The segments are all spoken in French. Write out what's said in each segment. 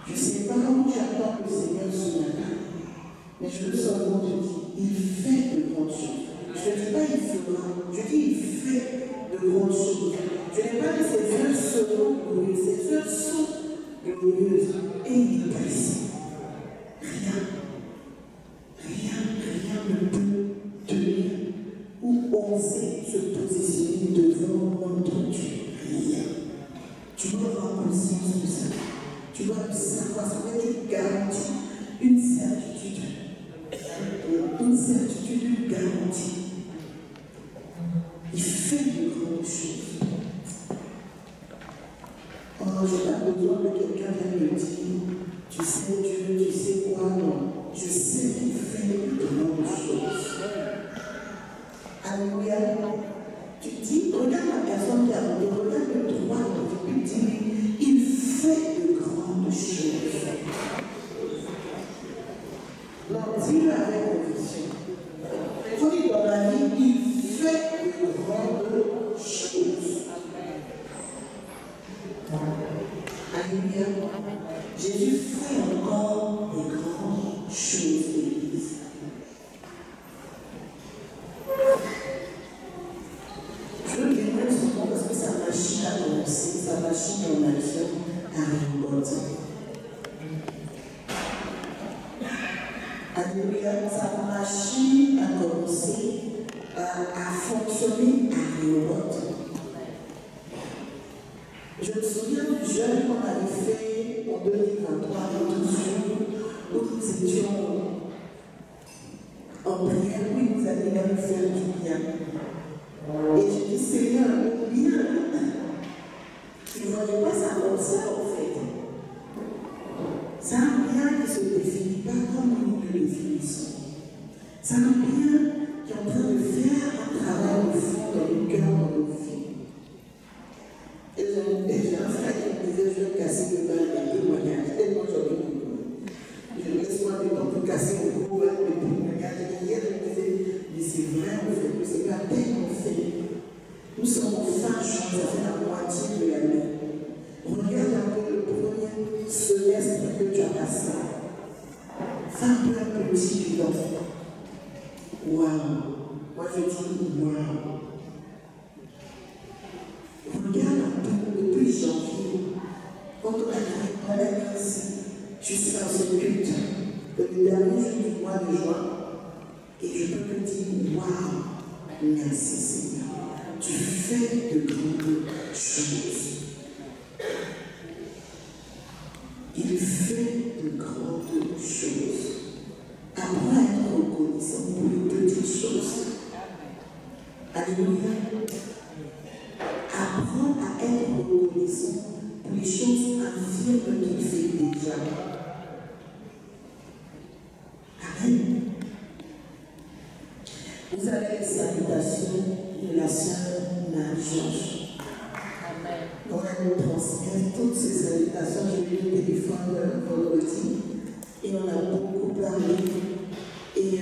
Je ne sais pas comment j'attends le Seigneur ce matin, mais je veux seulement te dire, il fait de grandes choses. Je ne dis pas il fera, je dis il fait de grandes choses. Je n'ai pas dit ses œuvres seront glorieuses, ses œuvres sont glorieuses et il précise. Rien ne peut tenir ou oser se positionner devant notre Dieu. Rien. Tu dois avoir conscience de ça. Tu dois savoir, ça va être une garantie, une certitude, une garantie. Il fait de grandes choses. Oh, je n'ai pas besoin que quelqu'un vienne me dire, tu sais Dieu, tu sais quoi, non. Je sais qu'il fait de grandes choses. Alléluia. Tu dis, regarde la personne qui a monté, regarde le droit de Dieu, tu dis, il fait de grandes choses. Donc, dis-le avec conviction. Il faut dire dans la vie, il fait de grandes choses. Alléluia. Jésus fait encore de grandes choses de l'Église. Je veux bien souvent parce que sa machine a commencé, sa machine en action a récolté. Alléluia, sa machine a commencé à fonctionner à récolter. Je me souviens du jeûne qu'on avait fait en 2023, le 12 jours, où nous étions en prière, oui, vous allez même faire du bien. Et je dis, Seigneur, le bien, tu ne voyais pas ça comme ça, en fait. C'est un bien qui ne se définit pas comme nous le définissons. C'est un bien qui est en train de faire un travail au fond dans le cœur de nos vies. Et j'ai un frère qui me disait, je vais casser le bain des témoignages, tellement j'en ai beaucoup. Je laisse-moi du temps pour casser le cou avec les témoignages. Et hier, je me disais, mais c'est vrai, en fait, le Seigneur a tellement fait. Nous sommes en fin de chance, ça fait la moitié de l'année. Regarde un peu le premier semestre que tu as passé. Fais un peu un petit bilan. Waouh! Moi, je dis waouh! Regarde un peu depuis janvier, quand on a ici, jusqu'à ce culte, le dernier jour du mois de juin, et je peux te dire, waouh, merci Seigneur, tu fais de grandes choses. Il fait de grandes choses. Apprends à être reconnaissant pour les petites choses. Alléluia. Apprends à être reconnaissant pour les choses infirmes qu'il fait déjà. Amen. Vous avez les salutations de la sœur Marie-Georges. Amen. Donc elle nous transmet toutes ces salutations. J'ai eu le téléphone vendredi et on a beaucoup parlé. Et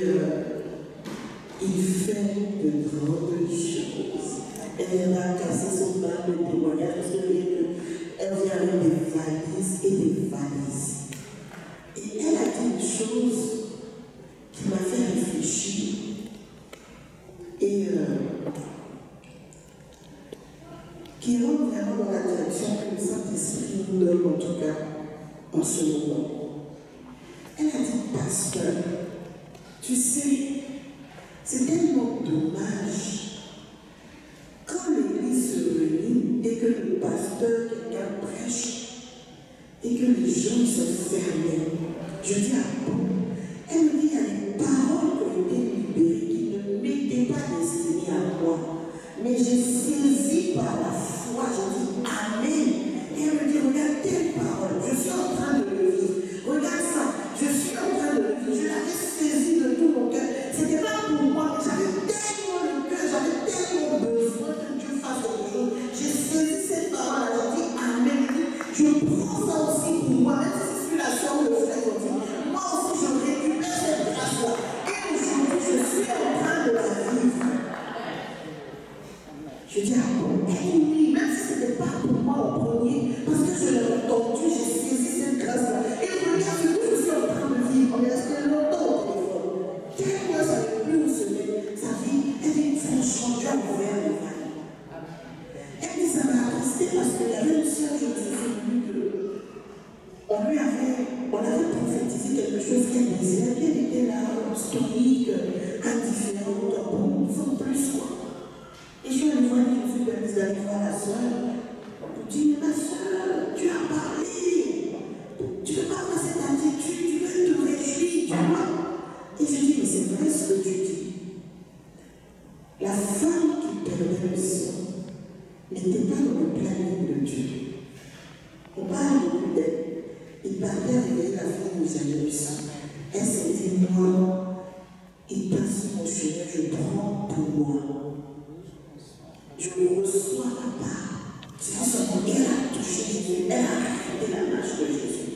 il fait de grandes choses. Elle viendra casser son bain de témoignage parce qu'elle vient avec des valises et des valises. Et elle a dit une chose qui m'a fait réfléchir. Et qui rentre vraiment dans la direction que le Saint-Esprit nous donne, en tout cas, en ce moment. Elle a dit, pasteur, tu sais, c'est tellement dommage quand l'église se réunit et que le pasteur, quelqu'un prêche et que les gens sont fermés. Je dis, ah bon? Elle me dit, il y a des paroles qui ont été libérées qui ne m'étaient pas destinées à moi. Mais j'ai saisi par la foi, je dis Amen. Et elle me dit, regarde telle parole, je suis en train de le vivre. Regarde ça, je suis en train de le vivre. Je l'avais saisi de tout mon cœur. C'était pas pour moi, mais j'avais tellement le cœur, j'avais tellement besoin que Dieu fasse quelque chose. J'ai saisi cette parole, je dis Amen. Je prends ça aussi pour moi, même si c'est la soeur ou le frère dit. Moi aussi, je récupère cette grâce-là. Et aujourd'hui, je suis en train de la vivre. Je dis, ah bon, oui, même si ce n'était pas pour moi en premier, parce que je l'ai entendu, j'ai saisi cette grâce-là. sa vie. Elle dit, franchement, Dieu a ouvert le vin. Elle dit, ça m'a attristé parce qu'il y avait une sœur, je me suis souvenu de. On avait prophétisé quelque chose qu'elle disait, qu'elle était là, stoïque, indifférente, bon, sans plus quoi. Et je suis allée voir, je suis permise d'aller voir la soeur. On me dit, mais ma soeur, tu as parlé. Tu ne peux pas avoir cette attitude, tu veux te réjouir, tu vois. Et je dis, mais c'est vrai ce que tu dis. La femme qui perdait le sang n'était pas dans le planning de Dieu. On parle de d'elle. Il partait réveiller la fille où j'avais du sang. Elle s'est dit, moi, il passe mon chemin, je prends pour moi. Je reçois la part. C'est en ce moment, elle a touché Jésus, elle a arrêté la marche de Jésus.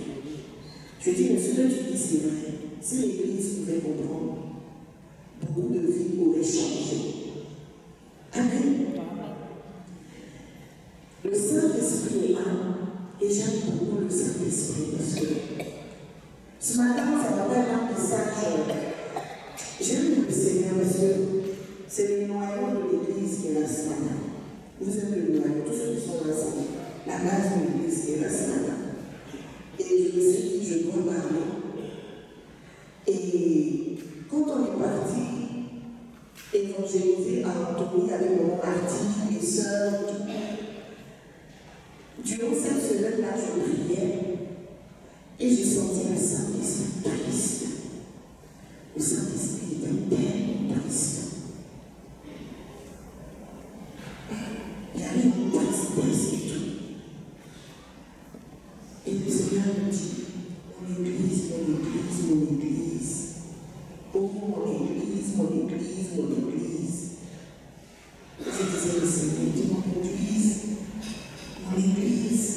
Je dis, mais ce que tu dis, c'est vrai. Si l'Église pouvait comprendre, beaucoup de vies auraient changé. Amen. Le Saint-Esprit est un. Et j'aime beaucoup le Saint-Esprit parce que ce matin, ça m'appelle un message. J'aime le Seigneur parce que c'est le noyau de l'Église qui est là ce matin. Vous êtes le noyau, tous ceux qui sont là, c'est la base de l'Église qui est là ce matin. Et je me suis dit, je dois parler. Et quand on est parti évangéliser à Anthony avec mon parti, mes sœurs, durant cette semaine-là, je priais et j'ai senti le Saint-Esprit triste. Le Saint-Esprit était tellement triste. Il y avait une tristesse et tout. Et le Seigneur me dit, mon Église, mon Église, mon Église. Oh, mon Église, mon Église, mon Église. Je disais, le Seigneur, dis mon Église. Mon Église.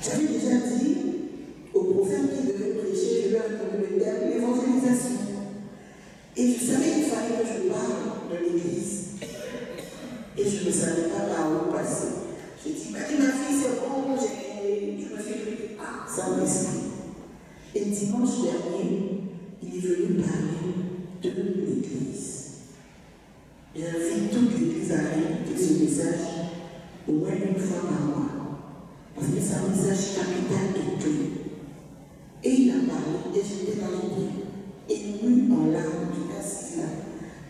J'avais déjà dit au prophète qui devait prêcher, je lui ai répondu le terme l'évangélisation. Et je savais qu'il fallait que je parle de l'Église. Et je ne savais pas par où passer. J'ai dit, ma fille, c'est bon, je me suis dit, ah, Saint-Esprit. Et dimanche dernier, il est venu parler de l'Église. J'invite toute l'Église à écouter ce message au moins une fois par mois. Parce que c'est un message capital de Dieu. Et il a parlé, et j'étais dans le lit, ému en larmes, du assis là.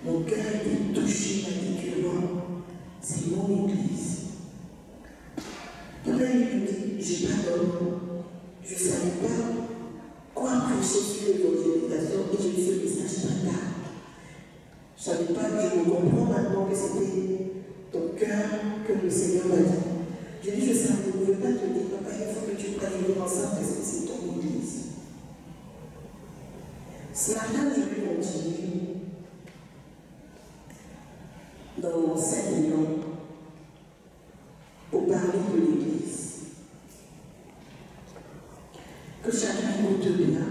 Mon cœur était touché, particulièrement. C'est mon Église. Papa, il me dit, j'ai pas d'homme. Je ne savais pas quoi prêcher sur l'évangélisation et j'ai eu ce message très tard. Je ne savais pas, je me comprends maintenant que c'était ton cœur que le Seigneur m'a dit. J'ai dit, je savais, je ne veux pas te dire, papa, il faut que tu prennes le ensemble parce que c'est ton Église. Ce matin, je vais continuer dans cette union pour parler de l'Église. Que chacun écoute bien,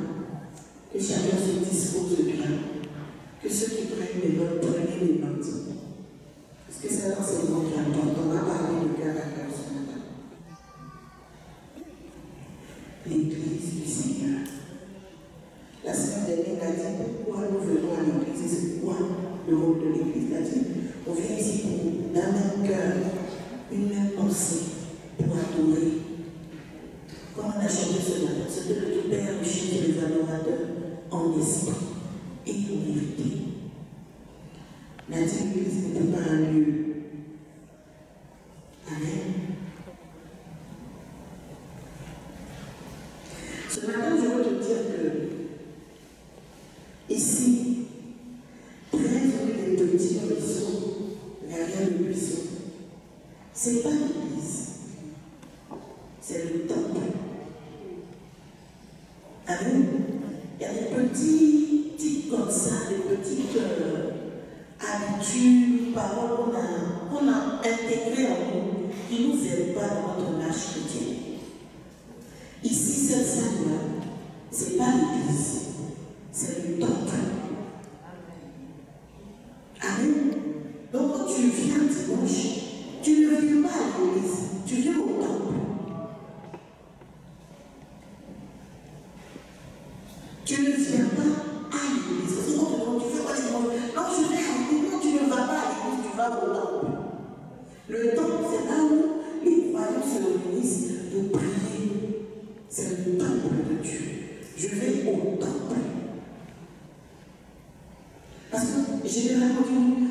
que chacun se dispose bien, que ceux qui prennent les notes, prennent les notes. Parce que c'est un enseignement qui est important. On va parler de cœur à cœur ce matin. L'Église du Seigneur. La semaine dernière, il a dit pourquoi nous venons à l'Église et c'est quoi le rôle de l'Église. Il a dit on vient ici pour d'un même cœur, une même pensée, pour adorer. Comme on a chanté ce matin, c'est que le Père chez les adorateurs en esprit et en vérité. La Église n'était pas un lieu. Amen. Ce matin, je veux te dire que ici, très rue des petits ruisseaux, derrière le buisson, c'est pas l'Église, c'est le temple. Amen. Il y a des petits tics comme ça, des petites habitudes, paroles qu'on a intégrées en nous, qui ne nous aident pas dans notre marche chrétienne. Ici, cette salle-là, ce n'est pas l'Église, c'est le temple. Amen. Donc quand tu viens dimanche, tu ne viens pas à l'Église, tu viens au temple. Tu ne viens pas à l'Église. Parce que quand tu fais quoi les Le temple, c'est là où les croyants se réunissent pour prier. C'est le temple de Dieu. Je vais au temple. Parce que généralement,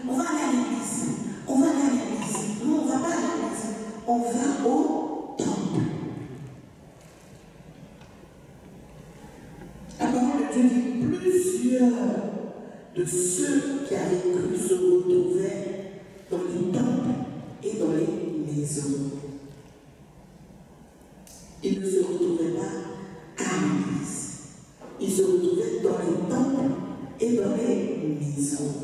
on va aller à l'église. On va aller à l'église. Non, on ne va pas à l'église. On va au temple. La parole de Dieu dit plusieurs de ceux qui avaient cru se retrouvaient dans les temples et dans les maisons. Ils ne se retrouvaient pas à l'église. Ils se retrouvaient dans les temples et dans les maisons.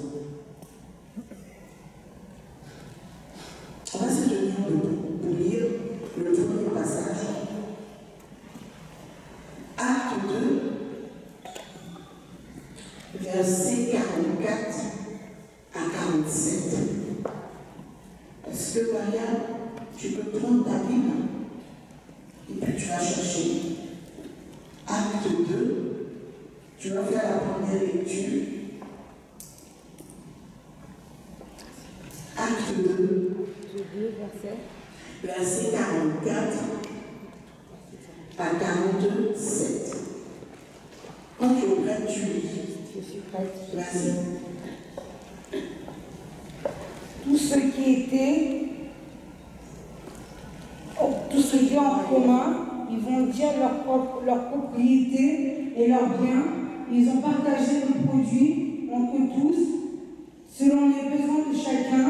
On va se tenir debout pour lire le premier passage. Acte 2, versets 44 à 47. Est-ce que Maria, tu peux prendre ta Bible et puis tu vas chercher Acte 2, tu vas faire la première lecture. Acte 2, verset 44 à 47. Quand tu es prêt, tu lis. Je suis prête. Vas-y. Tout ce qui est en commun, ils vont dire leur propriété et leurs biens. Ils ont partagé le produit entre tous, selon les besoins de chacun.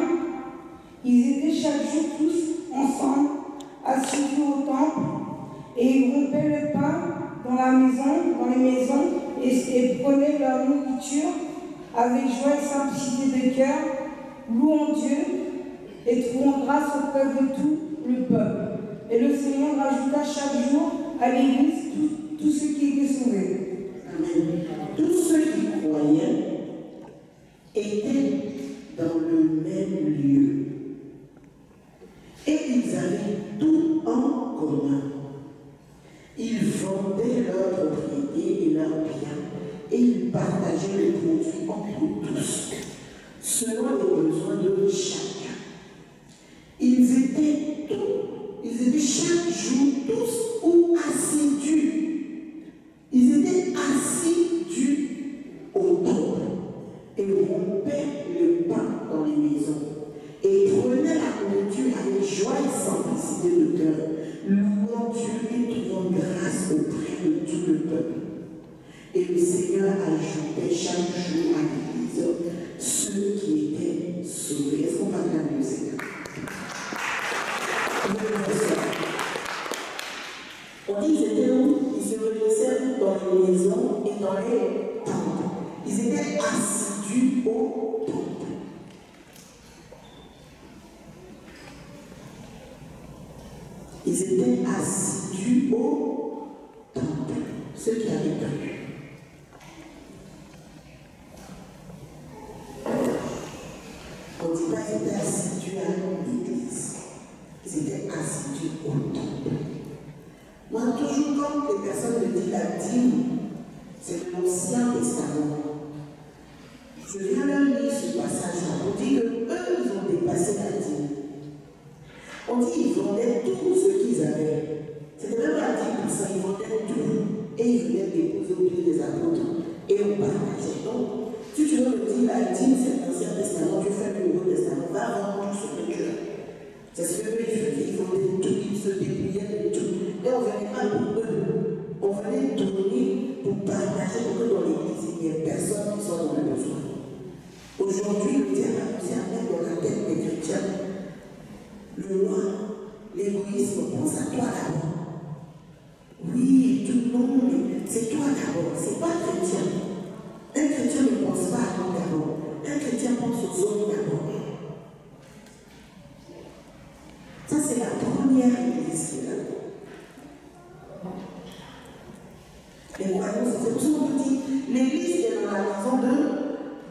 Ils étaient chaque jour tous ensemble, assis au temple, et ils rompaient le pain dans les maisons, et prenaient leur nourriture avec joie et simplicité de cœur, louant Dieu et trouvant grâce auprès de tout le peuple. Et le Seigneur rajouta chaque jour à l'Église tous ceux qui étaient sauvés. Amen. Tous ceux qui croyaient étaient dans le même lieu. Et ils avaient tout en commun. Ils vendaient leurs propriétés et leurs biens, et ils partageaient les produits entre tous, selon les besoins de chacun. Ils étaient chaque jour tous ou assidus. Ils étaient assidus au temple et rompaient le pain dans les maisons et prenaient la nourriture avec joie et simplicité de cœur, louant Dieu et trouvant grâce auprès de tout le peuple. Et le Seigneur ajoutait chaque jour à l'Église ceux qui étaient sauvés. Est-ce qu'on va acclamer le Seigneur? On dit qu'ils étaient où? Ils se réunissaient dans les maisons et dans les temples. Ils étaient assidus au temple. Ils étaient assidus au temple, ceux qui avaient cru. On ne dit pas qu'ils étaient assidus à l'église. Ils étaient assidus au temple. Moi, toujours quand les personnes me disent la dîme, c'est de l'Ancien Testament. Je viens leur lire ce passage-là. On dit qu'eux, ils ont dépassé la dîme. On dit qu'ils vendaient tout ce qu'ils avaient. C'était même pas 10%, ils vendaient tout. Et ils venaient déposer au pied des apôtres. Et on partageait. Donc, si tu veux me dire la dîme, c'est l'Ancien Testament, tu fais le Nouveau Testament, va vendre tout ce que tu as. C'est ce qu'eux, ils faisaient. Ils vendaient tout, ils se débrouillaient de tout. Et on ne venait pas pour eux. On venait tourner pour partager, pour que dans l'église, il n'y ait personne qui soit dans le besoin. Aujourd'hui, le diable a poussé à mettre dans la tête des chrétiens le moi, l'égoïsme, pense à toi d'abord. Oui, tout le monde, c'est toi d'abord, c'est pas chrétien. Un chrétien ne pense pas à lui d'abord. Un chrétien pense aux autres d'abord. Ça, c'est la première église qui est là. Les croyants, c'est pour ça qu'on dit l'église qui est dans la maison de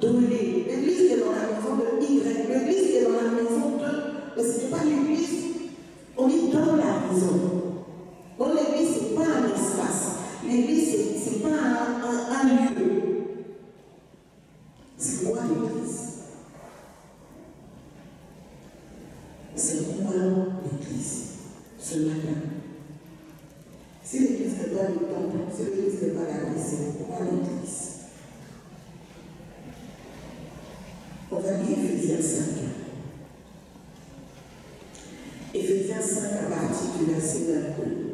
Dolé, l'église qui est dans la maison de Y, l'église qui est dans la maison de. Mais ce n'est pas l'église, on est dans la maison. Donc l'église, ce n'est pas un espace. L'église, ce n'est pas un lieu. C'est quoi l'église? C'est quoi l'Église ce matin? Si l'Église n'est pas le temple, si l'Église n'est pas la vie, c'est quoi l'Église? On va lire Éphésiens 5. Éphésiens 5 à partir du verset 22.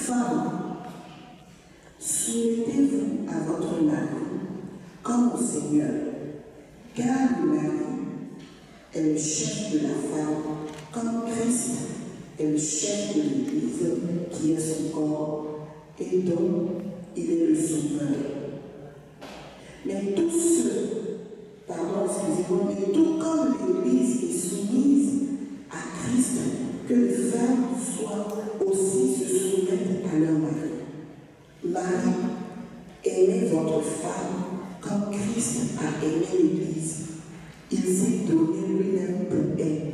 Femmes, soumettez-vous à votre mari comme au Seigneur, car le mari est le chef de la femme, comme Christ est le chef de l'Église, qui est son corps, et dont il est le sauveur. Mais tout comme l'Église est soumise à Christ, que les femmes aussi se soumettent à leur mari. Mari, aimez votre femme comme Christ a aimé l'Église. Il s'est donné lui-même pour elle,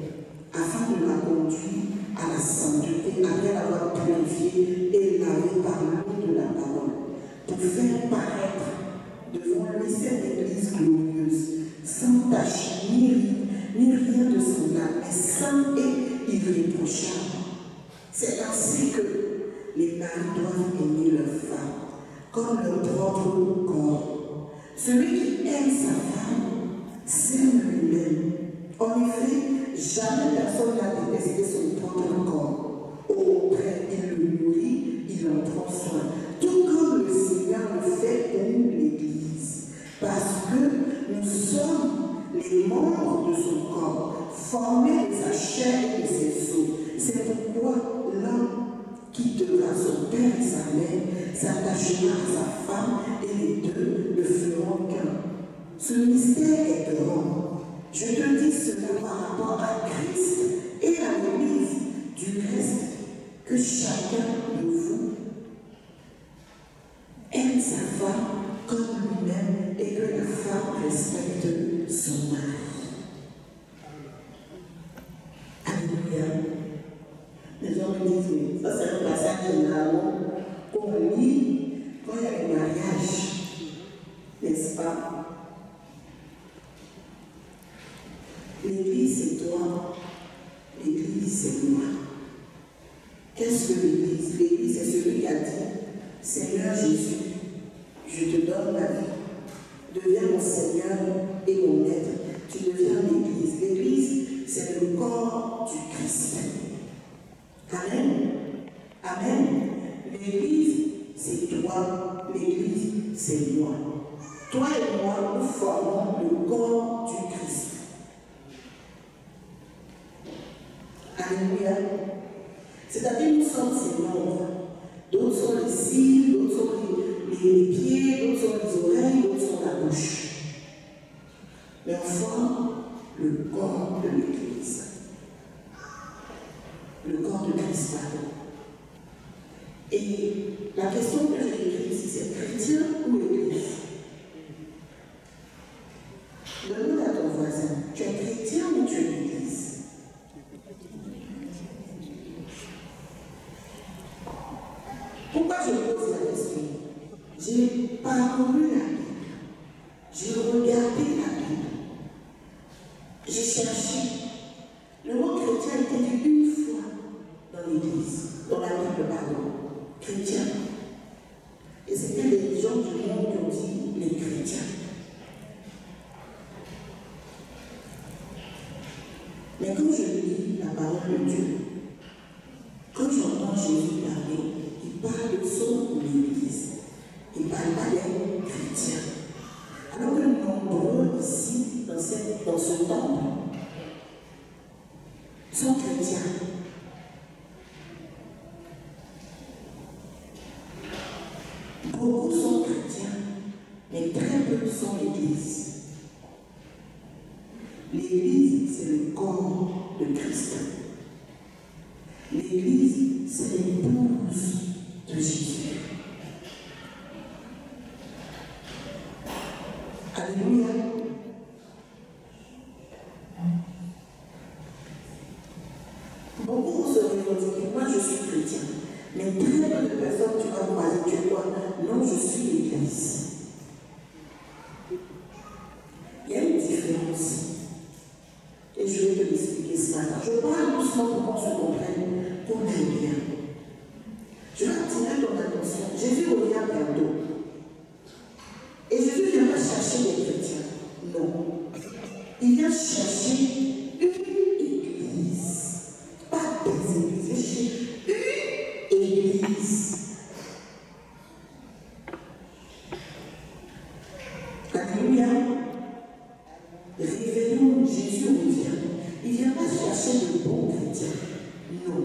afin de la conduire à la sainteté, après l'avoir purifiée et lavée par l'eau de la parole, pour faire paraître devant lui cette Église glorieuse, sans tache ni rien de semblable, mais sainte et irréprochable. C'est ainsi que les maris doivent aimer leurs femmes, comme leur propre corps. Celui qui aime sa femme s'aime lui-même. En effet, jamais personne n'a détesté son propre corps. Au contraire, il le nourrit, il en prend soin. Tout comme le Seigneur le fait pour l'Église. Parce que nous sommes les membres de son corps, formés de sa chair et de ses os. C'est pourquoi l'homme quittera son père et sa mère, s'attachera à sa femme, et les deux ne feront qu'un. Ce mystère est grand. Je te dis cela par rapport à Christ et à l'Église. Du reste, que chacun de vous aime sa femme comme lui-même et que la femme respecte son mari. Alléluia. Les gens me disent, ça c'est un passage généralement qu'on lit quand il y a le mariage, n'est-ce pas? L'Église c'est toi, l'Église c'est moi. Qu'est-ce que l'Église? L'Église c'est celui qui a dit, Seigneur Jésus, je te donne ma vie, deviens mon Seigneur et mon maître. Tu deviens l'Église. L'Église c'est le corps du Christ. Amen. Amen. L'Église, c'est toi. L'Église, c'est moi. Toi et moi, nous formons le corps du Christ. Alléluia. C'est-à-dire, nous sommes ses membres. D'autres sont les cils, d'autres sont les pieds, d'autres sont les oreilles, d'autres sont la bouche. Mais on forme le corps de l'Église. Le corps de Christ, pardon. Et la question que j'ai écrite ici, c'est chrétien ou Église? Demande à ton voisin, tu es chrétien ou tu es l'Église? Pourquoi je pose la question? J'ai parcouru la Bible, j'ai regardé la Bible, j'ai cherché. Le mot chrétien était dit une fois dans l'Église, dans la Bible, pardon, chrétien. Et c'était les gens du monde qui ont dit les chrétiens. Mais quand je lis la parole de Dieu, quand j'entends Jésus parler, il parle de son Église. Il ne parle pas des chrétiens. Alors que nombreux ici, dans ce temple, sont chrétiens. Beaucoup sont chrétiens, mais très peu sont l'Église. L'Église, c'est le corps de Christ. L'Église, c'est l'épouse de Jésus. Alléluia. Beaucoup se revendiquent, moi je suis chrétien. Mais très peu de personnes, tu vas croiser, tu es quoi? Non, je suis l'Église. Il y a une différence. Et je vais te l'expliquer ce matin. Je parle doucement pour qu'on se comprenne, qu'on aille bien. Je vais attirer ton attention. Jésus revient bientôt. Et Jésus ne vient pas chercher les chrétiens. Non. Il vient chercher une église. Pas des églises. Une église. Alléluia. Révélons, Jésus revient. Il ne vient pas chercher de bons chrétiens. Non.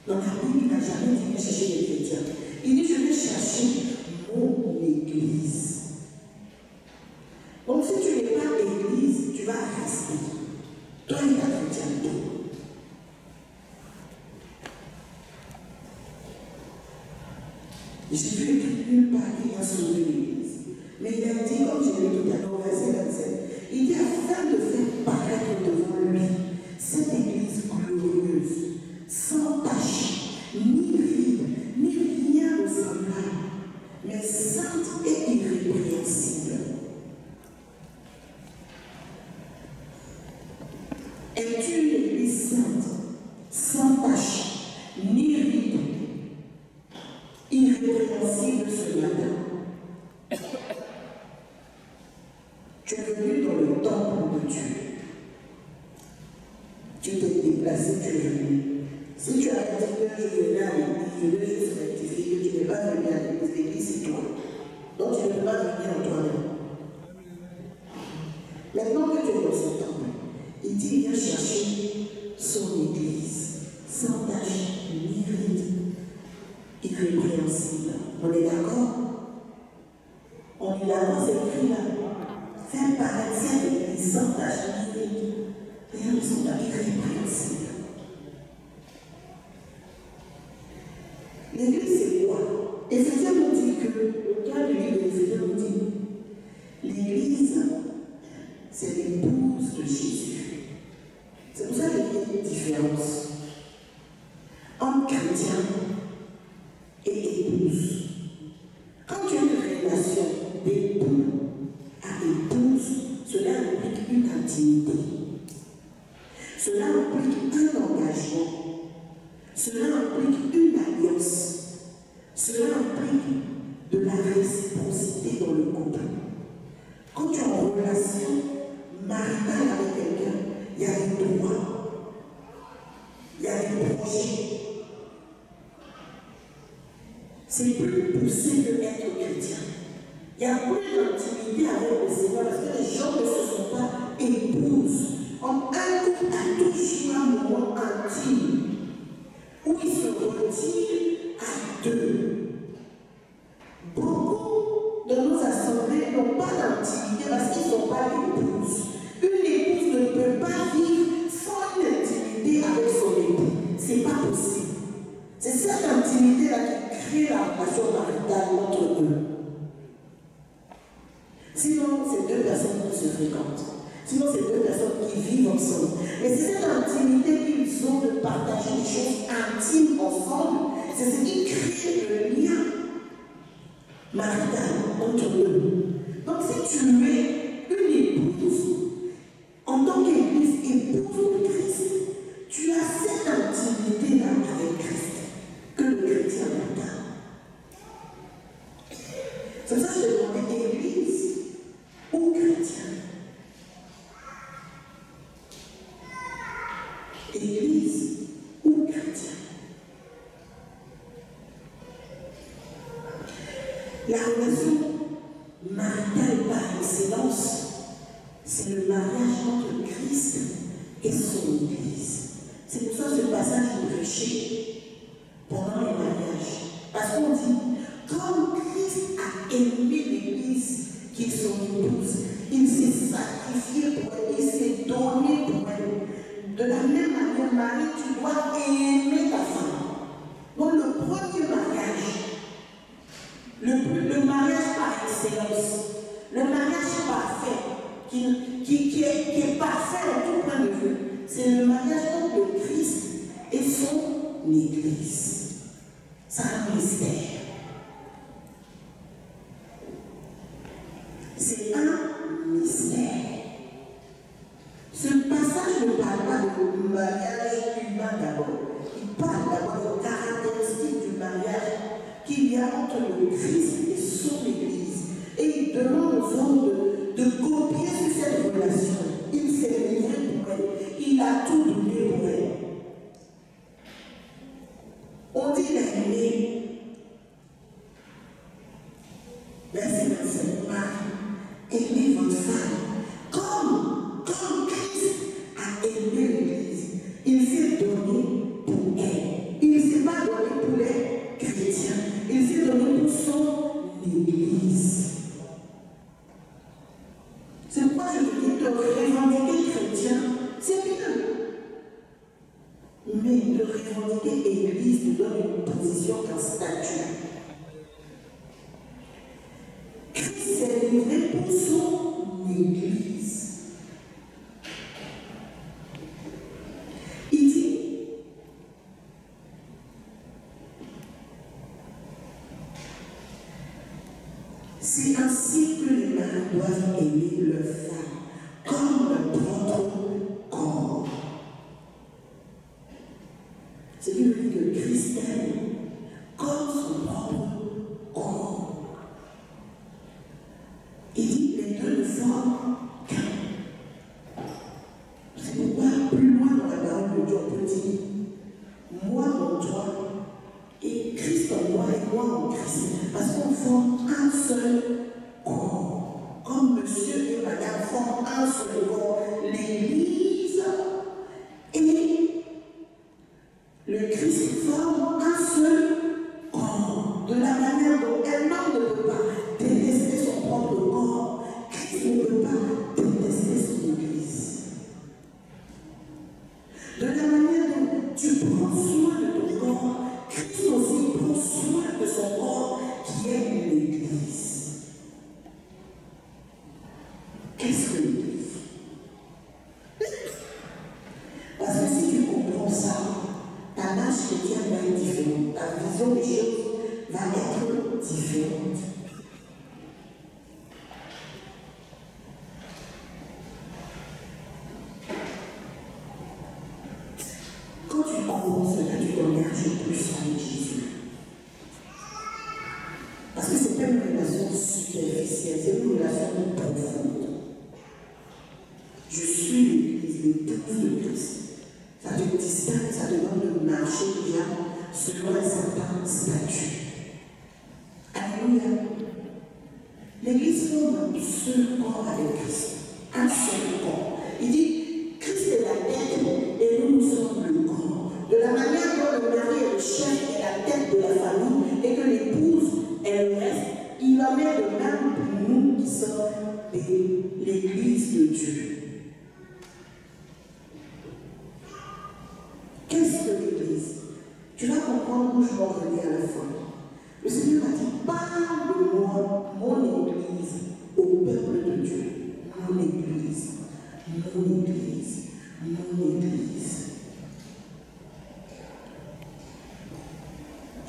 Dans la Bible, il n'a jamais dit de chercher les chrétiens. Il dit, je vais chercher mon église. Donc si tu n'es pas église, tu vas rester. Toi et ta chrétienté. Jésus écrit nulle part qu'il a sauvé l'église. Mais il a dit, comme je l'ai dit dans le verset 27, il dit afin de faire paraître devant lui cette église glorieuse, sans tache, ni ride, ni rien de semblable, mais sainte et irrépréhensible. Es-tu une église sainte, sans tache, ni ride, irrépréhensible ce matin? Tu es venu dans le temple de Dieu. Tu t'es déplacé, tu es venu. Si tu as dit que je venais à l'église, je vais juste rectifier que tu n'es pas venu à l'église. L'église, c'est toi. Donc tu ne peux pas venir en toi-même. Maintenant que tu es dans ce temple, il dit viens chercher son église, sans tache, ni ride, irrépréhensible. On est d'accord? On est d'accord, c'est écrit là. Faire paraître cette église sans tache, ni ride, rien de semblable, irrépréhensible. L'église, c'est quoi? Éphésiens nous dit que, au cas du livre d'Éphésiens nous dit, l'église, c'est l'épouse de Jésus. C'est pour ça qu'il y a une différence entre chrétien et épouse. Quand tu as une relation d'époux à épouse, cela implique une intimité. Cela implique un engagement. Cela implique une alliance. Cela implique de la réciprocité dans le couple. Quand tu es en relation maritale avec quelqu'un, il y a des droits, il y a des projets. C'est plus poussé que être chrétien. Il y a plus d'intimité avec le Seigneur parce que les gens ne se sont pas épouses. Un couple a toujours un moment intime où ils se retirent à deux. Beaucoup de nos assemblées n'ont pas d'intimité parce qu'ils ne sont pas l'épouse. Une épouse ne peut pas vivre sans une intimité avec son époux. Ce n'est pas possible. C'est cette intimité-là qui crée la relation maritale entre eux. Sinon, c'est deux personnes qui se fréquentent. Sinon, c'est deux personnes qui vivent ensemble. Mais c'est cette intimité qu'ils ont de partager des choses intimes ensemble. C'est ce qui crée le lien marital entre eux. Donc, si tu es une épouse, en tant qu'église, épouse de Christ, tu as cette intimité-là avec Christ que le chrétien n'a pas. C'est pour ça que je demandais église ou chrétien. Église ou chrétien. La relation maritale par excellence, c'est le mariage entre Christ et son Église. C'est pour ça que ce passage est prêché pendant les mariages. Parce qu'on dit, comme Christ a aimé l'Église qui est son épouse, il s'est sacrifié pour elle, il s'est donné pour elle. De la même manière, Marie, tu dois aimer ta femme. Donc le premier mariage, le mariage par excellence, le mariage parfait, qui est parfait en tout point de vue, c'est le mariage entre le Christ église. C'est un mystère. C'est un mystère. Ce passage ne parle pas de mariage humain d'abord. Il parle d'abord des caractéristiques du mariage qu'il y a entre le Christ et son Église. Et il demande aux hommes de copier sur cette relation. Il s'est livré pour elle. Il a tout donné pour elle. On dit l'aimer. Verset 27. Marie, aimez votre femme comme Christ a aimé l'Église. Il s'est donné pour elle. Il ne s'est pas donné pour les chrétiens. Il s'est donné pour son Église. C'est pourquoi je te dis de revendiquer chrétien, c'est bien. Mais de revendiquer Église nous donne une position qu'un statut. Christ s'est livré pour son Église. Il dit, c'est ainsi que les maris doivent aimer leur femme, comme leur propre corps. C'est lui qui dit que Christ aime comme son propre corps. Il dit les deux ne forment qu'un. C'est pourquoi plus loin dans la parole de Dieu, on peut dire moi en toi et Christ en moi et moi en Christ. Parce qu'on forme un seul corps. Comme monsieur et madame forment un seul corps. L'Église et le Christ forment un seul corps. De la manière dont elle-même ne peut pas détester son propre corps, Christ ne peut pas détester son Église. De la manière dont tu prends soin de ton corps, Christ aussi prend soin de son corps qui est l'Église. Qu'est-ce que l'Église? Parce que si tu comprends ça, ta marche chrétienne va être différente, ta vision des choses va être différente. Quand tu comprends cela, tu t'engages plus avec Jésus. Parce que ce n'est pas une relation superficielle, c'est une relation profonde. Je suis l'Église, l'épouse de Christ. Ça te distingue, ça te donne de marcher bien selon un certain statut. Alléluia. L'Église forme un seul corps avec Christ. Un seul corps. Il dit, Christ est la tête et nous sommes le corps. De la manière dont le mari est le chef et la tête de la famille et que l'épouse est le reste, il en est de même pour nous qui sommes l'Église de Dieu. Qu'est-ce que l'Église? Tu vas comprendre où je vais en venir à la fin. Le Seigneur m'a dit, parle-moi, mon Église, au peuple de Dieu. Mon Église, mon Église, mon Église.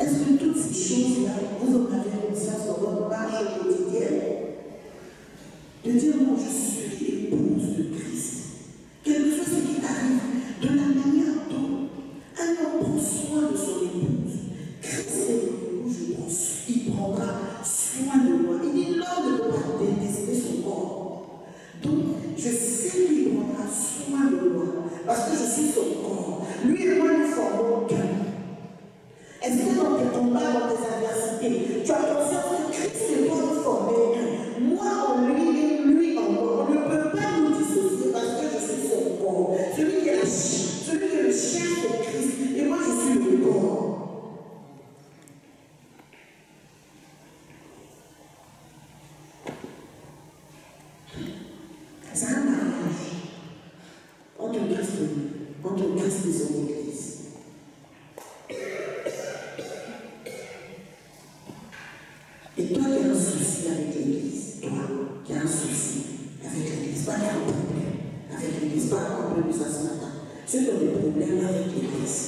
Est-ce que toutes ces choses-là, vous en avez conscience dans votre marche quotidienne? De dire, non, je suis l'épouse de Christ. Quel que soit ce qui t'arrive, de la manière dont un homme prend soin de son épouse, Christ est l'épouse, il prendra soin de moi. Il dit, l'homme ne peut pas détester son corps. Donc, je sais qu'il prendra soin de moi, parce que je suis son corps. Lui et moi, nous formons qu'un. Est-ce que dans tes combats, dans tes adversités, tu as conscience que Christ et moi nous formons un? Moi en lui et lui en moi. On ne peut pas nous dissocier parce que je suis son corps. Celui qui est le chef de Christ et moi je suis le corps. C'est un mariage entre Christ et son Église. Et toi qui as un souci avec l'Église, toi qui as un souci avec l'Église, pas un problème avec l'Église, pas un problème de ça ce matin, ceux qui ont des problèmes avec l'Église,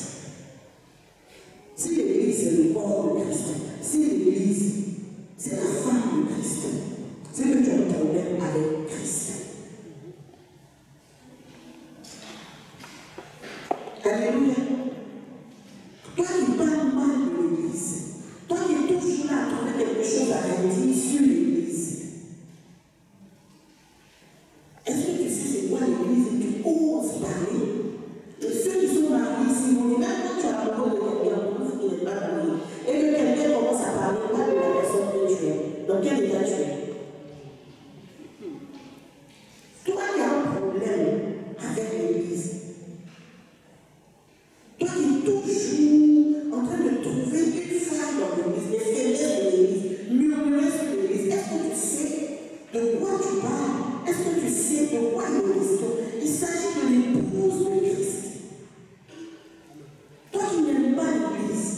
toujours là à trouver quelque chose à redire sur l'Église. Est-ce que tu sais c'est quoi l'Église et tu oses parler? Et ceux qui sont mariés ici vont dire, même quand tu as amoureux de quelqu'un qui n'est pas marié, et que quelqu'un commence à parler pas de la personne que tu es, dans quel état tu es? Toi qui as un problème avec l'Église, toi qui es toujours en train de trouver une faille dans l'Église, des faiblesses de l'Église, murmurer sur l'Église, est-ce que tu sais de quoi tu parles? Est-ce que tu sais de quoi il est question? Il s'agit de l'épouse de Christ. Toi qui n'aimes pas l'Église,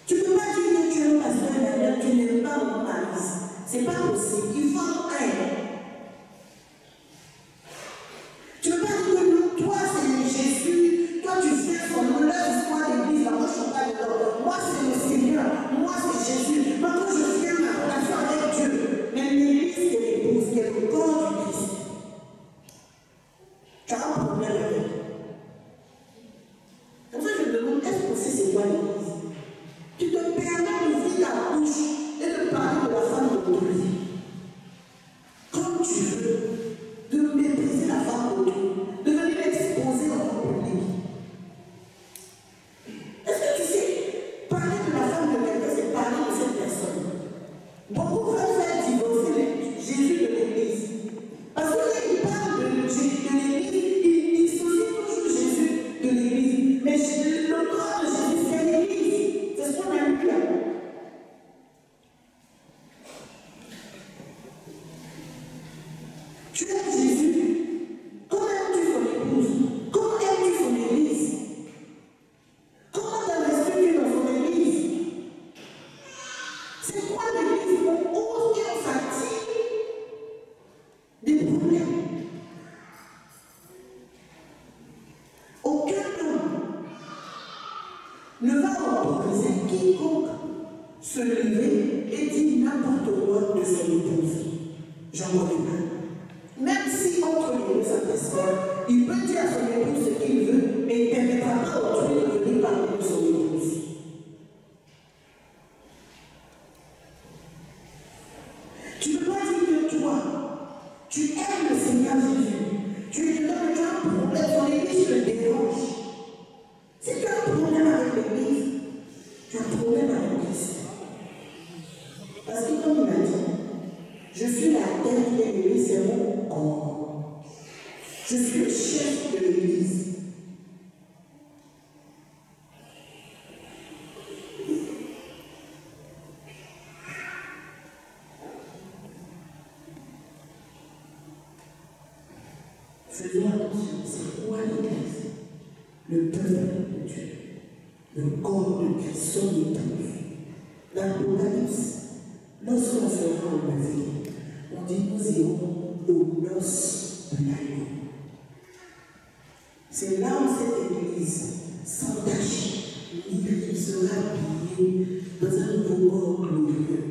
tu ne peux pas dire que tu aimes pasteur Daniel, tu n'aimes pas mon mari. C'est pas possible. Il faut un. Tu ne peux pas dire que non, toi c'est Jésus, toi tu fais son nom, l'histoire de l'Église, moi je ne suis pas dedans. Moi c'est le Seigneur, moi c'est Jésus. Maintenant je fais ma relation avec Dieu. Mais l'Église c'est l'épouse, c'est le corps du Christ. Tu as un problème avec. Comme ça je me demande, est-ce qu'on sait c'est quoi l'Église? Tu te permets d'ouvrir ta bouche et de parler de la femme d'autrui. Comme tu veux, de mépriser la femme d'autrui, de venir l'exposer dans ton public. Est-ce que tu sais, parler de la femme de quelqu'un, c'est parler de cette personne. Beaucoup veulent faire divorcer Jésus de l'Église. Parce qu'ils parlent de l'Église, ils dissocient toujours Jésus de l'Église. Mais le corps de Jésus, c'est l'Église. C'est ce qu'on a vu là. Tu aimes Jésus. Comment aimes-tu son épouse? Comment aimes-tu son Église? Comment t'investis-tu dans son Église? C'est quoi l'Église? On ose et on s'attire des problèmes. Aucun homme ne va autoriser quiconque se lever et dire n'importe quoi de son épouse. J'en vois pas. Même si entre les deux Saint-Esprit, il peut dire à son épouse ce qu'il veut, mais il ne permettra pas à autrui de venir parler de son épouse. Tu ne peux pas dire que toi, tu aimes le Seigneur Jésus. Tu es dedans et tu as un problème. Son Église te dérange. Si tu as un problème avec l'Église, tu as un problème avec Christ. Parce que comme il a dit, je suis la tête de l'Église, c'est mon corps. Je suis le chef de l'Église. Faisons attention, c'est quoi l'Église? Le peuple de Dieu, le corps de Christ, son épouse. Dans l'Apocalypse, lorsqu'on sera enlevé, on dit nous irons aux noces de l'agneau. C'est là où cette Église, sans tache, ni sera habillée dans un nouveau corps glorieux.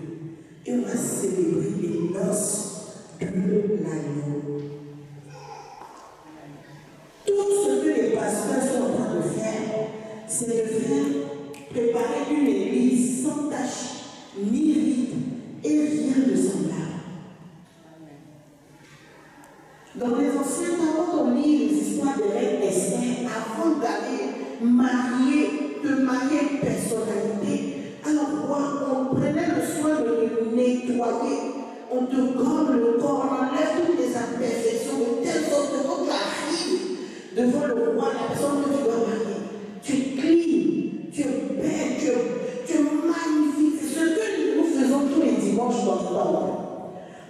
Et on va célébrer les noces de l'agneau. Tout ce que les pasteurs sont en train de faire, c'est de faire préparer une église sans tache, ni ride, et rien de semblable. Dans les anciens temps, quand on lit les histoires de reine Esther, avant d'aller te marier une personnalité, un roi, on prenait le soin de le nettoyer, on te gomme le corps, on enlève toutes les imperfections de telle sorte que quand tu arrives devant le roi, la personne que tu dois marier, tu es clean, tu es belle, tu es magnifique. C'est ce que nous faisons tous les dimanches dans le temple.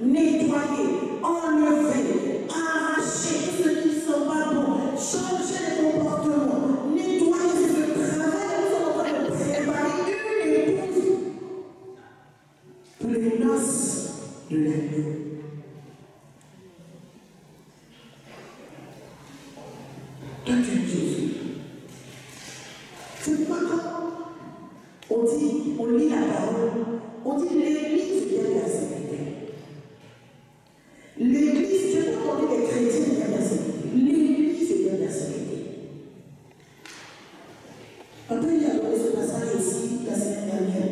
Nettoyer, enlever, arracher tout ce qui ne sont pas bons, changer les comportements, nettoyer, c'est le travail que nous sommes en train de préparer une épouse pour les noces de l'agneau. Toi, tu es Jésus. C'est pourquoi quand on lit la parole, on dit l'Église vient persécuter. L'Église, je n'ai pas entendu les chrétiens viennent persécuter. L'Église vient persécuter. Papa, il a donné ce passage aussi la semaine dernière.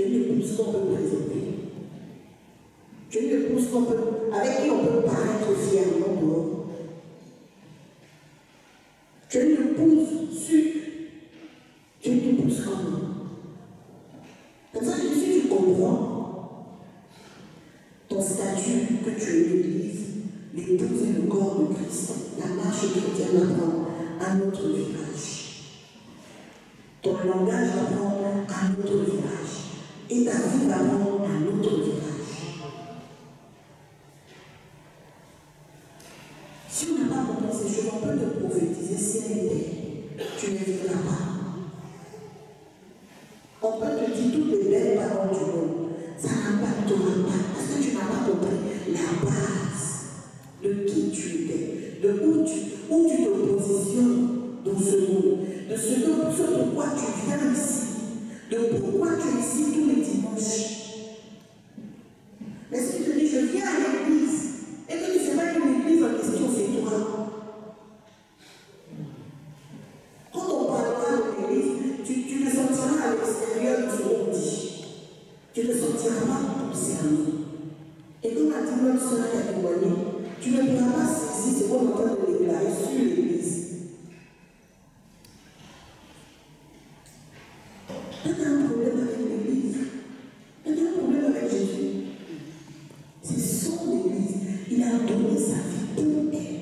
es une épouse qu'on peut présenter. Tu es une épouse avec qui on peut paraître fièrement dehors. Tu es une épouse sûre. Tu es une épouse comme moi. Comme ça, si tu comprends ton statut que tu es l'Église, l'épouse et le corps de Christ, la marche chrétienne apprend un autre virage. Ton langage apprend un autre virage. Et ta vie apprend un autre virage. Si on n'a pas compris ces choses, on peut te prophétiser si elle était, tu ne vivras pas. On peut te dire toutes les belles paroles du monde, ça n'impactera pas parce que tu n'as pas compris la base de qui tu étais, de où tu te positionnes dans ce monde, de ce pourquoi tu viens ici, de pourquoi tu es ici tous les dimanches. Mais si tu te dis, je viens à l'église, et que tu ne sais pas que l'église en question, c'est toi. Quand on parlera de l'église, tu le sentiras à l'extérieur de ce qu'on dit. Tu ne le sentiras pas concerné. Et comme a dit notre soeur qui a témoigné, tu ne pourras pas saisir ce qu'on est en train de déclarer sur l'église. Il y a un problème avec l'église. Il y a un problème avec Jésus. C'est son église. Il a donné sa vie pour elle.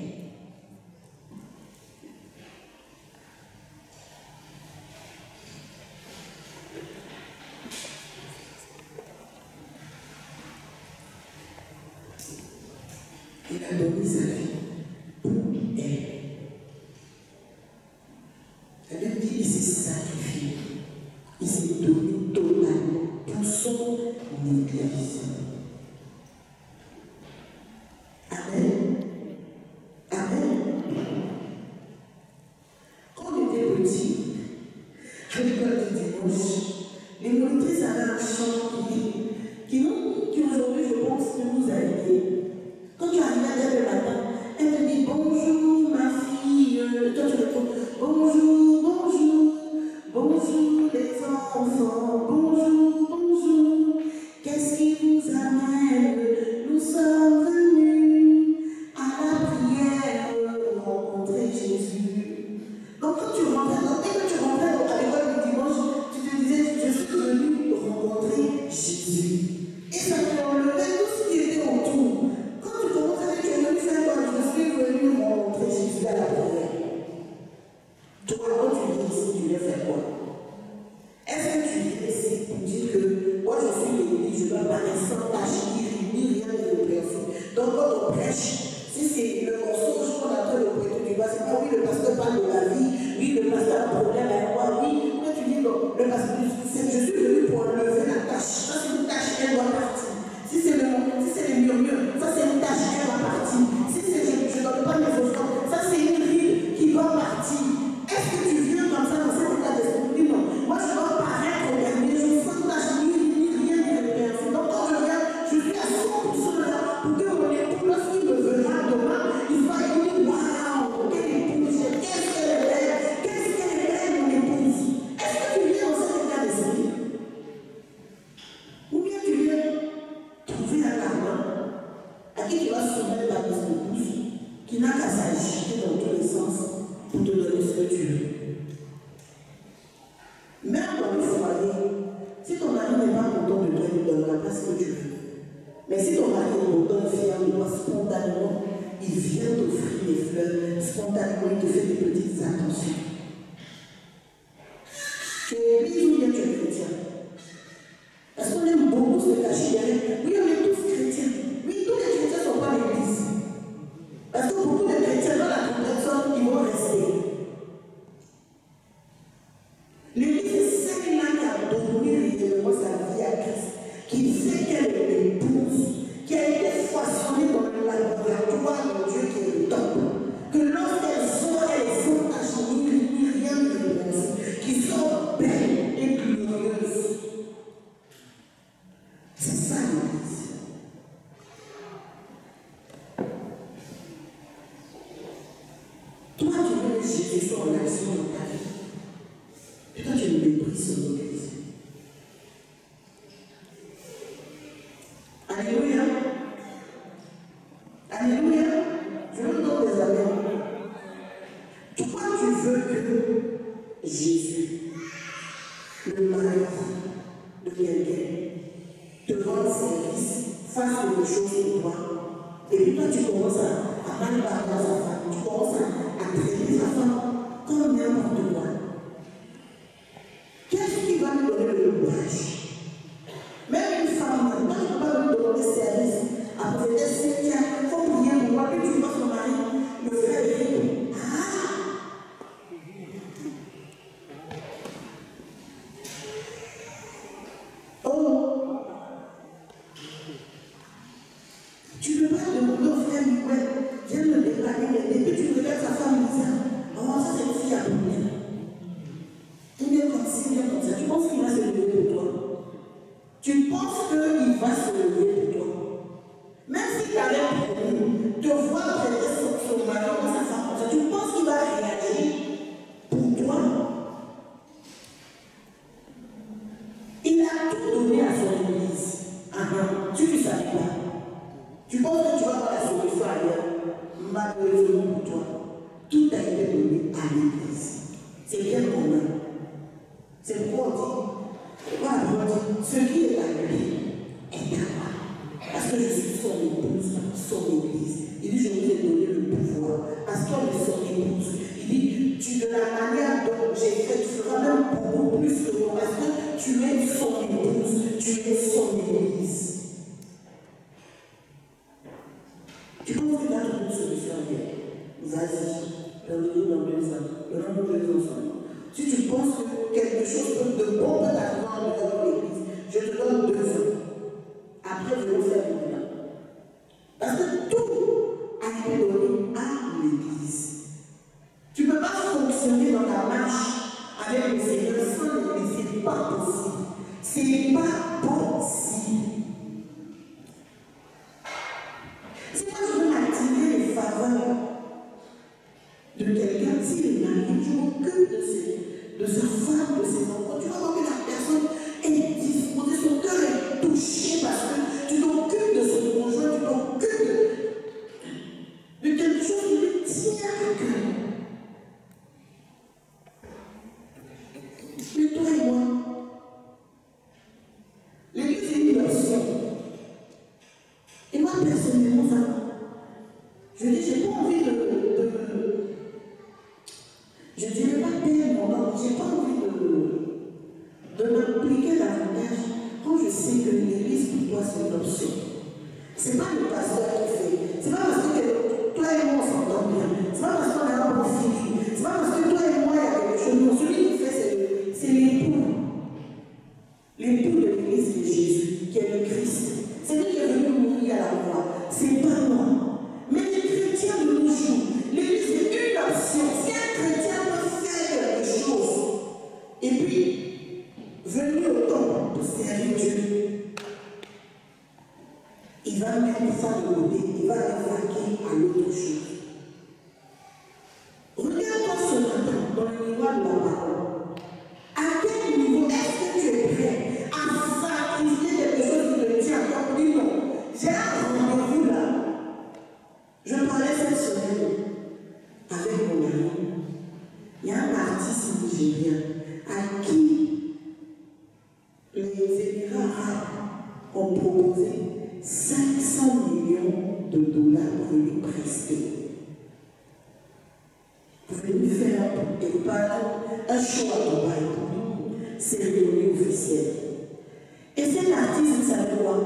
Il a donné sa vie pour elle. La Bible dit qu'il s'est sacrifié. Il s'est donné totalement pour son église. Amen. Amen. Quand on était petit, à l'école du dimanche, les monitrices avaient un chant qui aujourd'hui, je pense, nous a aidés. Quand tu arrives à l'heure le matin, elle te dit bonjour ma fille. Toi tu réponds bonjour, bonjour, bonjour les enfants, bonjour, bonjour. Qu'est-ce qui vous amène? Nous sommes venus à la prière pour rencontrer Jésus. Donc quand tu rentrais, dès que tu rentrais à l'école du dimanche, tu te disais je suis venu rencontrer Jésus. Et ça te enlevait tout ce qui était autour. Quand tu commences à dire que tu es venu faire quoi? Je suis venu rencontrer Jésus à la prière. Toi, quand tu viens ici, tu viens faire quoi? Est-ce que tu viens ici pour dire que moi je suis l'église, je dois parler sans tâche, ni rien de répréhensible? Donc quand on prêche, si c'est le mensonge qu'on a fait le prêtre du bas, c'est pas oui, le pasteur parle de la vie, oui, le pasteur a un problème avec moi, oui. Quand tu dis non, le pasteur, je suis venu pour enlever la tâche. Ça c'est une tâche, elle doit partir. Si c'est les murmures, ça c'est une tâche, elle va partir. Si c'est je ne donne pas mes offrandes, ça c'est une ride qui doit partir. Est-ce que tu viens comme ça dans cet état d'esprit? Non. Moi je dois paraître au dernier jour sans tâche, ni rien de répréhensible. Donc quand je viens, je suis à 100% là pour que mon époux, lorsqu'il me verra demain, il va dire waouh, quelle épouse, qu'est-ce qu'elle est belle, mon épouse. Est-ce que tu viens dans cet état d'esprit? Ou bien tu viens trouver un gamin à qui tu vas soumettre ta épouse, qui n'a qu'à s'agiter dans tous les sens pour te donner ce que tu veux. Même dans le foyer, si ton mari n'est pas content de toi, il ne donnera pas ce que tu veux. Mais si ton mari est content, fier de toi, spontanément, il vient t'offrir des fleurs, spontanément, il te fait des petites attentions. Tu es église ou bien tu es chrétien? Parce qu'on aime beaucoup se cacher derrière. Oui, on est tous chrétiens. Oui, tous les chrétiens ne sont pas l'église. Parce que beaucoup de chrétiens, dans la compréhension, ils vont rester. L'église, c'est celle-là qui a donné réellement sa vie à Christ, qui fait qu'elle est l'épouse, qui a été façonnée dans le laboratoire de Dieu qui est le temple. Que lorsqu'elle sort, elle est sans tache ni Alléluia. Alléluia. Je veux donner des amis. Pourquoi tu veux que Jésus, le mari de quelqu'un, te rende service, fasse quelque chose pour toi? Et puis toi, tu commences à mal parler à sa femme, tu commences à traiter sa femme comme n'importe quoi. Qu'est-ce qui va lui donner le courage? Même une femme, quand tu ne peux pas lui donner service, après peut-être c'est qu'il faut prier pour moi, puis tu vois son mari le faire rire. Tu ne peux pas demander au frère Miguel, viens me dépanner, et puis tu regardes sa femme et dis, oh, ça c'est une fille à problème. Il vient comme ci, il vient comme ça. Tu penses qu'il va se lever pour toi? Tu penses qu'il va se lever pour toi? Même s'il t'avait promis de voir traiter son mari dans sa femme comme ça, tu penses qu'il va réagir pour toi? Il a tout donné à son église. Tu ne savais pas. Tu penses que tu vas avoir la solution ailleurs? Malheureusement pour toi, tout a été donné à l'église. C'est bien commun. C'est pourquoi on dit, ce qui est à lui est à moi. Parce que je suis son épouse, son église. Il dit, je vous ai donné le pouvoir. Parce qu'on est son épouse. Il dit, de la manière dont j'ai fait, tu feras même beaucoup plus que moi. Parce que tu es son épouse, tu es son église. Tu penses que tu as trouvé une solution à vas-y, donne-nous dans 2 ans, donne-nous 2 enfants. Si tu penses que quelque chose de bon peut t'arriver en dehors de l'église, je te donne 2 ans. Après, je vais faire mon bien. Parce que tout a été donné à l'église. Tu ne peux pas fonctionner dans ta marche avec le Seigneur sans l'église. Ce n'est pas possible. Ce n'est pas possible. Si moi je veux m'attirer les faveurs de quelqu'un, s'il est marié, je m'occupe de sa femme, de ses enfants, tu vas voir que la personne est disposée, son cœur est touché parce que tu t'occupes de son conjoint, tu t'occupes de quelque chose qui lui tient à cœur. Mais toi et moi, l'église est une option. Et moi, personnellement, je dis, j'ai pas envie je ne dirais pas perdre mon temps, j'ai pas envie de m'impliquer davantage quand je sais que l'église pour toi c'est une option. C'est pas le pasteur qui fait, c'est pas parce que toi et moi on s'entend bien, c'est pas parce qu'on a un bon feeling, c'est pas parce que toi et moi il y a quelque chose, non, celui qui fait c'est l'époux. L'époux de l'église de Jésus, qui est le Christ. C'est lui qui est venu mourir à la croix. C'est pas moi. Mais les chrétiens de nos jours, l'église est une option. Si un chrétien peut faire quelque chose, et puis venir au temple pour servir Dieu, il va mettre ça de côté, il va l'attaquer à l'autre chose. Regarde-toi ce matin dans le miroir de la parole. À quel niveau est-ce que tu es prêt à sacrifier quelque chose qui te tient à cœur? Dis non, j'ai un rendez-vous là. Je parlais cette semaine avec mon ami. Il y a un artiste nigérien à qui les Émirats arabes ont proposé 500 millions de dollars pour lui prester. Pour venir faire un show à Dubaï, cérémonie officielle. Et cet artiste, vous savez quoi?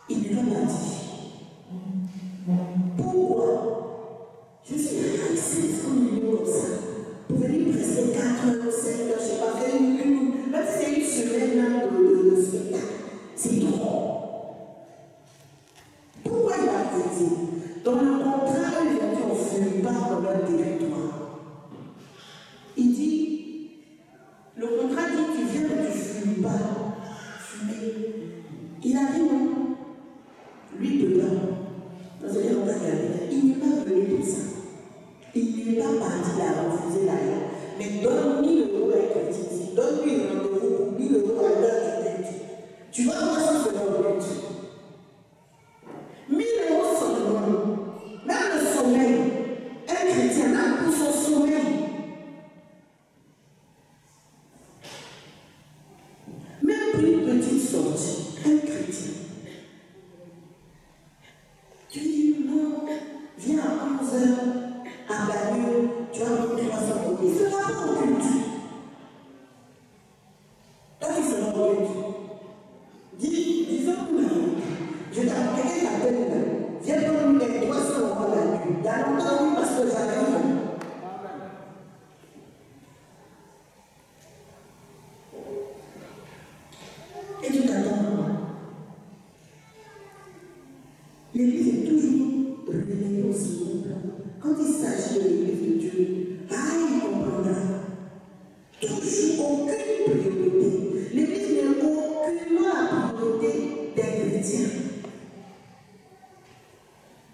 Il ne l'a pas dit. Pourquoi? Je suis à 500 millions comme ça. Pour venir prester 4 heures, 5 heures, je ne sais pas, faire même si c'est une semaine de spectacle. C'est trop. Pourquoi il a dit? Dans le contrat, ils ont dit on ne fume pas dans leur territoire. Il dit, le contrat dit tu viens mais tu ne fumes pas. Fumer. Il a dit non. Lui dedans. C'est-à-dire il n'est pas venu pour ça. Il n'est pas parti là, refuser l'argent. Mais donne 1 000 euros à Christ. Donne-lui un rendez-vous pour 1 000 euros à l'heure du culte. Tu vas voir si c'est mon but. sortir. Un chrétien. Tu dis non, viens à 11h à Bagneux, tu vas prendre 300 euros. Il ne sera pas au culte. Toi, tu seras au culte. Disons que je t'appelle quelqu'un t'appelle, viens prendre les 300 euros à Bagneux. Il y a longtemps, oui, parce que j'arrive. Et tu t'attends. L'église est toujours relayée au second plan. Quand il s'agit de l'église de Dieu, il comprendra. Toujours aucune priorité. L'église n'est aucunement la priorité des chrétiens.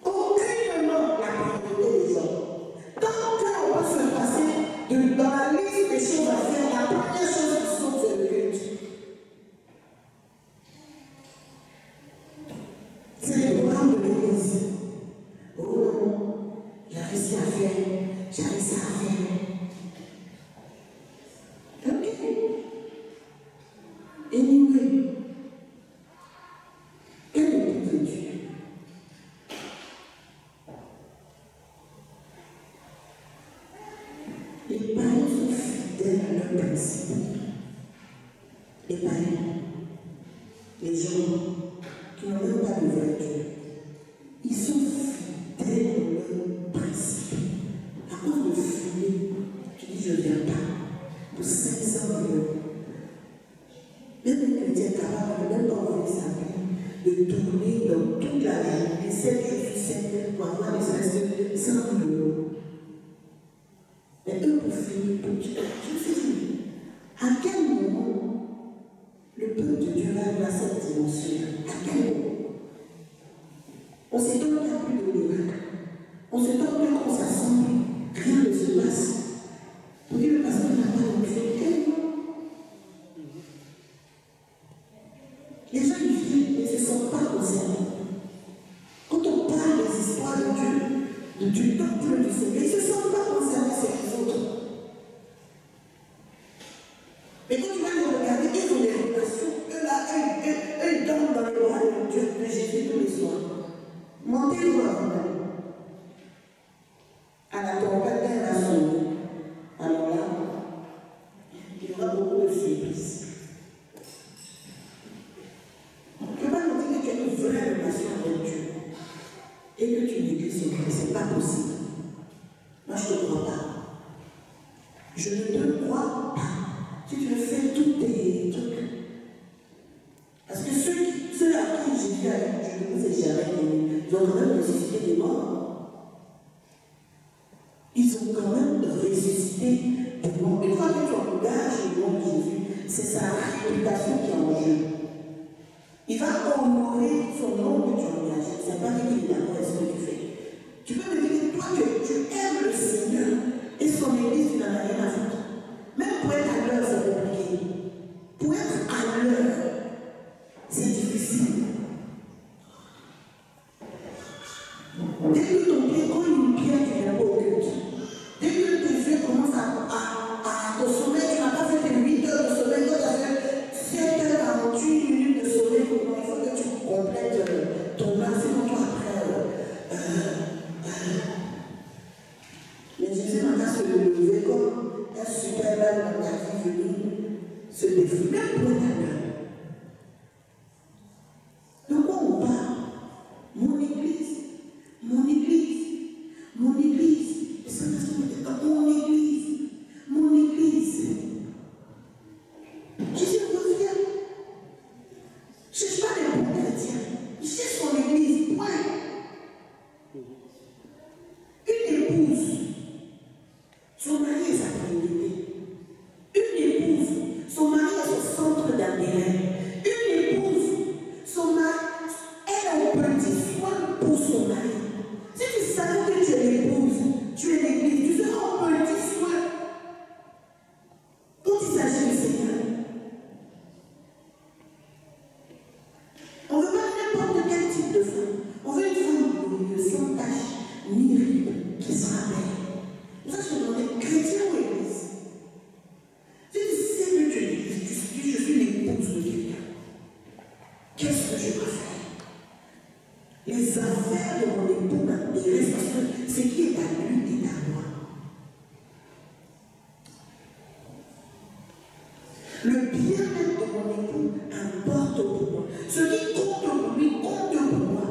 Aucunement la priorité des hommes. Tant qu'on va se passer dans la liste des choses à faire, la première chose qui saute, c'est le culte. C'est le programme de l'église. Oh non, j'avais ça à faire, j'avais ça à faire. Ok. Anyway, quel est le but de Dieu? Les païens sont fidèles à leurs principes. Les païens, les gens qui n'ont même pas de vrai Dieu, ils sont fidèles à leurs principes. À cause de fumer, tu dis je ne viens pas pour 500 euros. Même un chrétien capable de même pas envoyer sa vie, de tourner dans toute la journée, 7 jours sur 7, pour avoir les restes 100 euros. Mais eux, pour finir, pour Dieu, je sais pas. À quel moment le peuple de Dieu va arriver à cette dimension? À quel moment? On s'étonne qu'il n'y a plus de miracle. On s'étonne que quand ça semble, rien ne se passe. Pour dire le pasteur n'a pas d'enfant. Les gens ils vivent ne se sentent pas concernés. Quand on parle des histoires de Dieu, du temple du Seigneur, ils ne se sentent pas concernés, c'est les autres. Mais quand tu vas les regarder, ils ont des relations. Eux là, eux, ils dorment dans les bras de Dieu, de Jésus tous les soirs. Montez-vous à la trompette, elle va sonner. Alors là, il y aura beaucoup de surprises. Tu vas nous dire que tu as une vraie relation avec Dieu et que tu négliges son Christ. Ce n'est pas possible. Moi, je ne te crois pas. Je ne te crois pas. Si tu veux faire tous tes trucs. Parce que ceux à qui Jésus a dit, je ne vous ai jamais aimé, ils ont quand même ressuscité des morts. Ils ont quand même ressuscité des morts. Une fois que tu engages le nom de Jésus, c'est sa réputation qui est en jeu. Il va honorer son nom que tu engages. Ce n'est pas qu'il est d'accord avec ce que tu fais. Tu peux me dire, toi, tu aimes le Seigneur et son église, tu n'en as rien à foutre. Même pour être à l'heure, c'est compliqué. Pour être à l'heure, c'est difficile. Dès que ton pied colle une pierre, tu viens pas au culte. Dès que tes yeux commencent à te sommeil, tu n'as pas fait tes 8 heures de sommeil, toi tu as fait 7h48 minutes de sommeil. Il faut que tu complètes ton âme, sinon toi après. Mais Jésus n'a qu'à se lever comme un super mal dans ta vie venue se défouler. Même pour ta gueule. De quoi on parle? Mon église, mon église, mon église. Et ça m'a dit, mon église, mon église. Jésus revient. Je ne cherche pas les bons chrétiens. Je cherche son église. Point. Une épouse. Son mari est sa priorité. Une épouse, son mari est son centre d'intérêt. Une épouse, son mari, elle a un petit soin pour son mari. Si tu savais que tu es l'épouse, tu es l'église, tu seras un petit soin. Quand il s'agit du Seigneur, on ne veut pas n'importe quel type de femme. On veut une femme glorieuse, sans tache, ni ride, qui sera belle. Ça, je demandais, chrétien ou église? Si tu sais que tu es l'église, tu dis, je suis l'épouse de quelqu'un. Tu es l'épouse. Son mari est sa priorité. Une épouse, son mari est son centre d'intérêt. Une épouse, son mari, elle a un petit soin pour son mari. Si tu savais que tu es l'épouse, tu es l'église, tu seras un petit soin. Quand il s'agit du Seigneur, on veut pas n'importe quel type de femme. On veut une femme glorieuse, sans tache, ni ride, qui sera belle. Ça, je demandais, chrétien ou église? Si tu sais que tu es l'église, tu dis, je suis l'épouse de quelqu'un. bien-être de mon époux importe pour moi. Ce qui compte pour lui compte pour moi.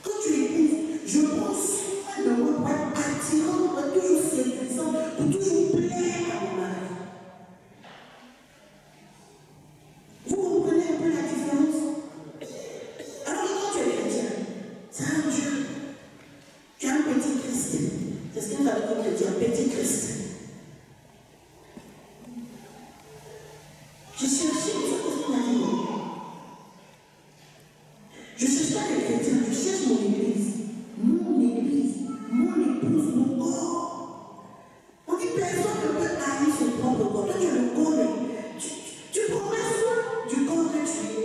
Quand tu épouses, je prends soin de moi pour être attirant, pour être toujours séduisant, pour toujours plaire à mon mari. Vous comprenez un peu la différence? Alors quand tu es chrétien, c'est un Dieu. Tu as un petit Christ. C'est ce que nous avons comme chrétien, un petit Christ. Je cherchais, je cherche pas les chrétiens, je cherche mon église, mon épouse, mon corps. On dit personne ne peut haïr son propre corps. Toi tu es le corps, mais tu prends soin du corps que tu es.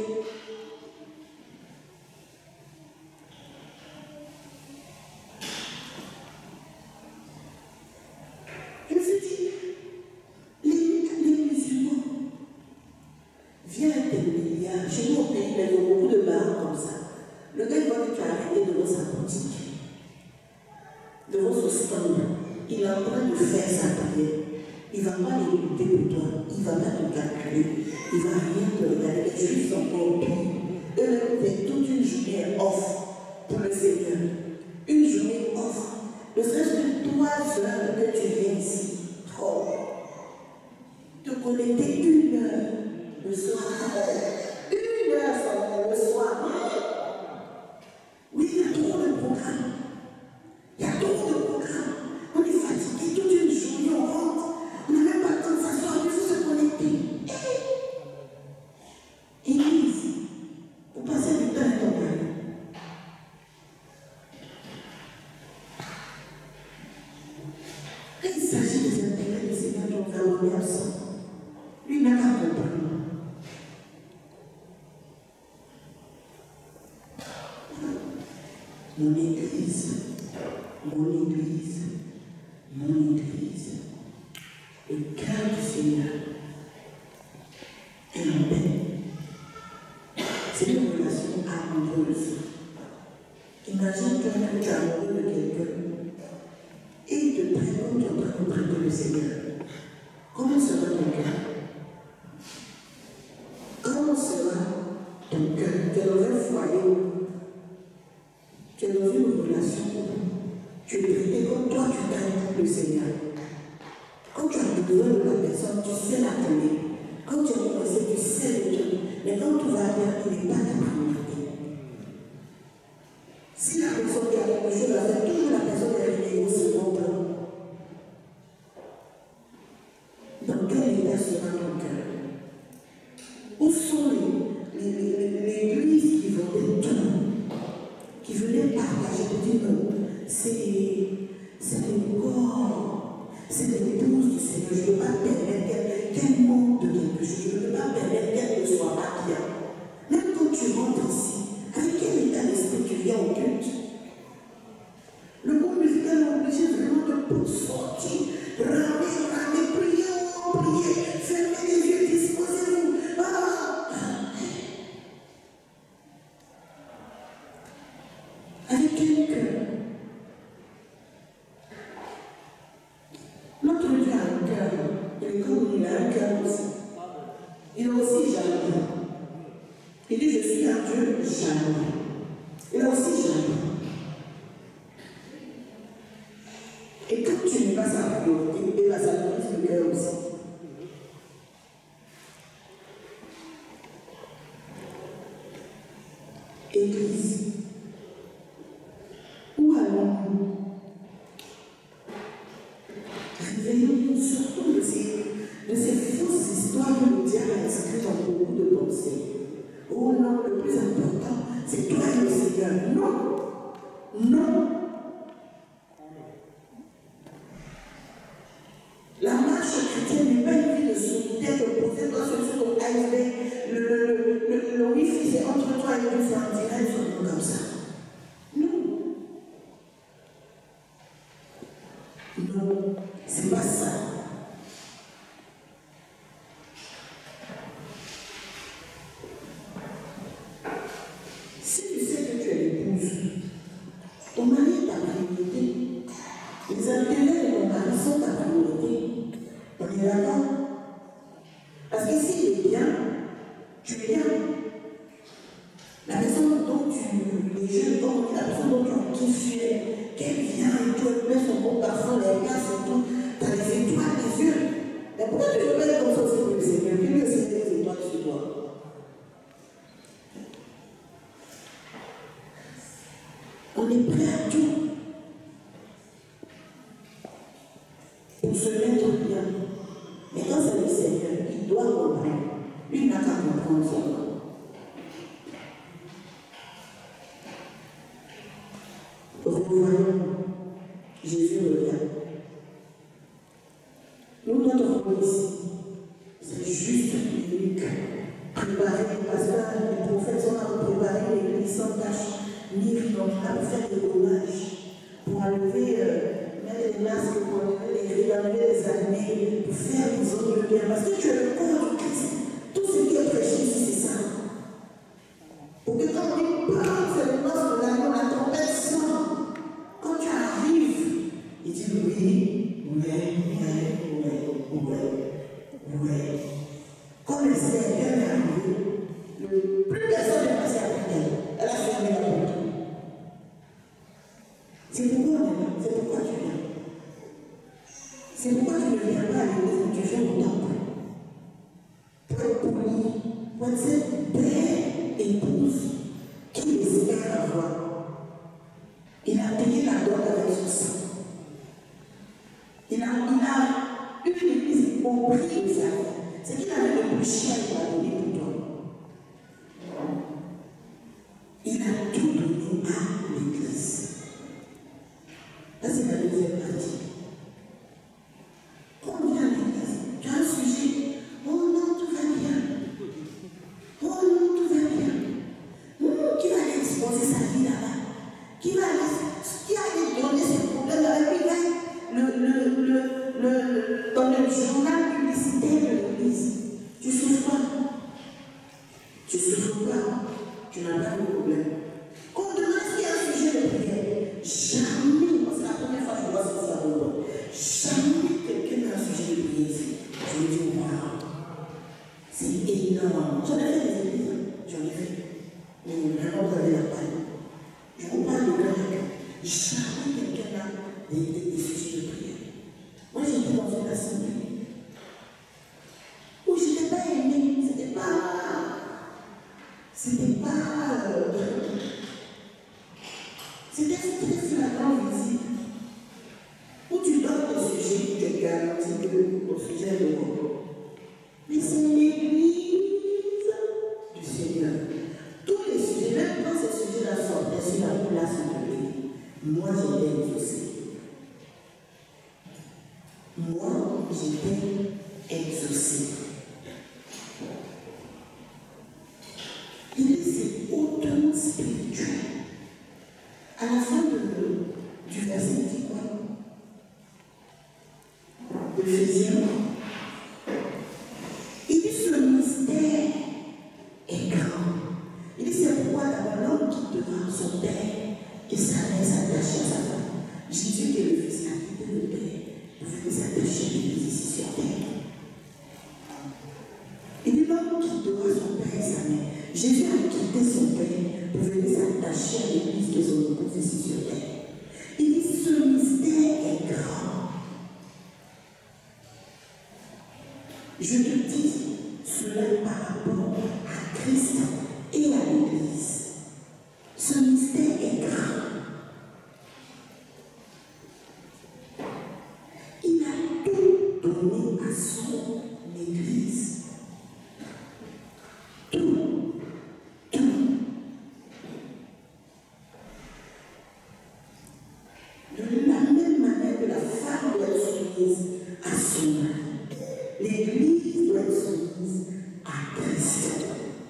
Je me suis dit, les musulmans viennent avec des milliards. Chez nous au pays, il y a beaucoup de bars comme ça. Le gars, il voit que tu as arrêté devant sa boutique, devant son stand. Il est en train de faire sa prière. Il ne va pas l'écouter pour toi. Il ne va pas te calculer. Il ne va rien te regarder. Les Juifs sont encore pires. Eux-mêmes font toute une journée off pour le Seigneur. Une journée off. Ne serait-ce que 3 heures que tu viens ici. Oh. Te connecter 1 heure le soir. 1 heure seulement le soir. Oui, il y a trop de programmes. Il y a trop de programmes. On est fatigué toute une journée, on rentre. On n'a même pas le temps de s'asseoir, il faut se connecter. Église, vous passez du temps à ton mari. Quand il s'agit des intérêts du Seigneur, on va au absent. Lui, il n'a qu'à comprendre. Mon église, le cœur du Seigneur est en paix. C'est une relation amoureuse. Imagine-toi que tu es amoureux de quelqu'un et il te traite comme tu es en train de traiter le Seigneur. Comment sera ton cœur? Comment sera ton cœur? Tu es dans un foyer, tu es dans une relation, tu es traité comme toi tu traites le Seigneur. Quand tu as besoin de la personne, tu sais la connaître. Quand tu es coincé, tu sais le truc. Mais quand tout va bien, il n'est pas ta priorité. Si la personne qui a quelque chose à faire, toujours la personne qui a une au second plan. Dans quel état sera ton cœur? Où sont les églises qui vendaient tout, qui venaient partager, qui disent non, c'est le corps, c'est l'épouse du Seigneur. Je ne peux pas permettre qu'elle manque de quelque chose. Je ne peux pas permettre qu'elle ne soit pas bien. Même quand tu rentres ici, avec quel état d'esprit tu viens au culte? Le groupe musical est obligé vraiment de sortir, ramer, prier, fermez les yeux, disposez-vous. Avec quel cœur? Notre Dieu a un cœur, et comme il a un cœur aussi, il a aussi jaloux. Il dit, je suis un Dieu jaloux. Il a aussi jaloux. Et quand tu n'es pas sa priorité, il va s'appliquer le cœur aussi. Église, où allons-nous? Réveillons-nous surtout de ces fausses histoires que le diable a inscrites dans beaucoup de pensées. Oh non, le plus important, c'est toi et le Seigneur. Non. La marche chrétienne n'est pas une vie de solitaire, de poser toi sur ton iceberg. Le wifi, c'est entre toi et Dieu, c'est en direct, sur comme ça. Non, c'est pas ça. Si tu sais que tu es l'épouse, ton mari envie, la personne dont tu as kiffé, qu'elle vient et tu mets son bon parfum, les glaces et tout, tu as les étoiles, les yeux. Mais pourquoi tu veux pas être comme ça aussi pour le Seigneur? Qui lui a des étoiles sur toi? On est prêt à tout pour se mettre bien. Mais quand c'est le Seigneur, il doit comprendre. Lui, il n'a qu'à comprendre ça. Revoyons, Jésus revient. Nous, notre rôle ici, c'est juste unique. Préparer les pasteurs, les prophètes sont là pour préparer l'église sans tâche, ni rideau, là pour faire des hommages, pour enlever, mettre les masques, pour enlever les rides, enlever les années, pour faire les autres bien. Parce que tu es le corps du Christ. Tout ce qui est prêché ici, c'est ça. Pour que quand on parle, c'est le masque de l'agneau, la trompette sonne. Quand tu arrives, il dit oui, ouais. Quand le Seigneur est arrivé, plus personne n'est passé après elle. Elle a fermé la porte. C'est pourquoi on est là, c'est pourquoi tu viens. C'est pourquoi tu ne viens pas à l'église, mais tu fais au temple. Pour être poli, pour être cette belle épouse qui espère avoir. Il a payé la dot avec son sang. Il a une église au prix de sa vie. C'est qu'il avait le plus cher qu'il a donné pour toi. Il a tout donné à l'église. Là, c'est la deuxième partie. Quand on vient à l'église, tu as un sujet. Oh non, tout va bien. Oh non, tout va bien. Qui va aller exposer sa vie là-bas? Qui va aller donner ses problèmes avec lui? Dans le journal publicitaire de l'église. Tu souffres pas. Tu souffres pas. Tu n'as pas de problème. Quand on demande s'il y a un sujet de prière, jamais, c'est la première fois que je vois ça à Londres, jamais quelqu'un n'a un sujet de prière ici. Je me dis, waouh, c'est énorme. J'en ai fait des églises, j'en ai fait. Mais vraiment, vous avez la paille. Je vous parle de cœur à cœur. Jamais quelqu'un n'a des sujets de prière. Moi, j'étais dans une assemblée où je n'étais pas aimée. C'était pas flagrant visible. Où tu donnes le sujet, tu es garanti que le sujet est le bon. Mais c'est l'église du Seigneur. Tous les sujets, même quand ces sujets-là sortaient sur la place de Dieu, moi j'étais exaucé. Moi j'étais exaucé. Il est hautement spirituel. À la fin du verset, il dit quoi? Éphésiens. Il dit ce mystère est grand. Il dit c'est pourquoi d'abord l'homme quittera son père et sa mère s'attacher à sa femme. Jésus qui est le Fils a quitté le Père pour venir s'attacher à l'église ici sur terre. Il dit l'homme quittera son père et sa mère. Jésus a quitté son père pour venir s'attacher à l'église de son épouse ici sur terre. Il dit ce mystère est grand. Je te dis cela par rapport à Christ et à l'église. Ce mystère est grand. Il a tout donné à son église. Tout. De la même manière que la femme doit être soumise à son mari, l'église doit être soumise à Christ.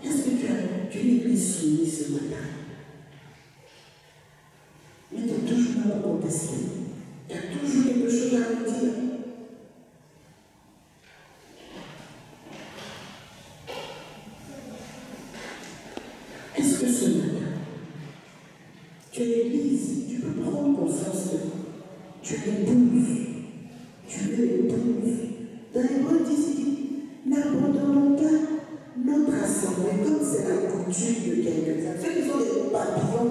Est-ce que tu as une église soumise ce matin? Mais tu as toujours à contester. Tu as toujours quelque chose à me dire. Est-ce que ce matin, tu es l'église, tu peux prendre conscience que tu es l'épouse. Tu es l'épouse. Dans l'Hébreu, il dit, n'abandonnons pas notre assemblée, comme c'est la coutume de quelques-uns. Ceux qui ont des papillons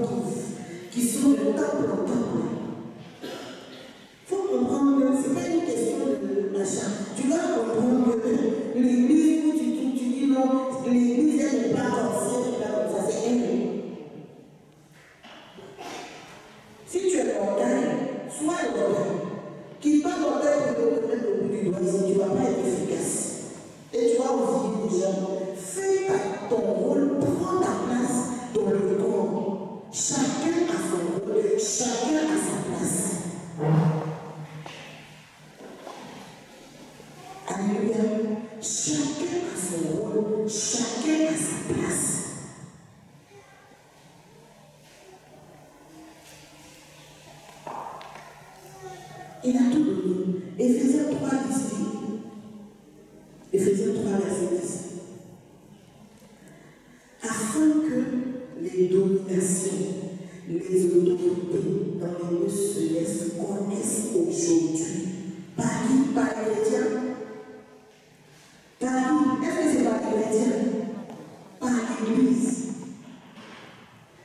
qui sont de temple en temple. Il faut comprendre que ce n'est pas une question de machin. Tu dois comprendre que l'église où tu dis non, l'église elle n'est pas ancienne, ça c'est elle. Si tu es orgueil, sois l'orgueil. Qui pas d'orgueil pour te mettre au bout du doigt ici, tu ne vas pas être efficace. Et tu vas aussi dire aux gens, fais ton rôle, prends ta place dans le corps. Chacun a son rôle, chacun a sa place. Alléluia. Chacun a son rôle, chacun a sa place. Il a tout donné. Éphésiens 3, 18. Éphésiens 3, verset 10. Afin que les dominations, les autorités dans les lieux célestes connaissent aujourd'hui. Par qui? Par les chrétiens. Par qui? Est-ce que c'est par les chrétiens? Par l'Église.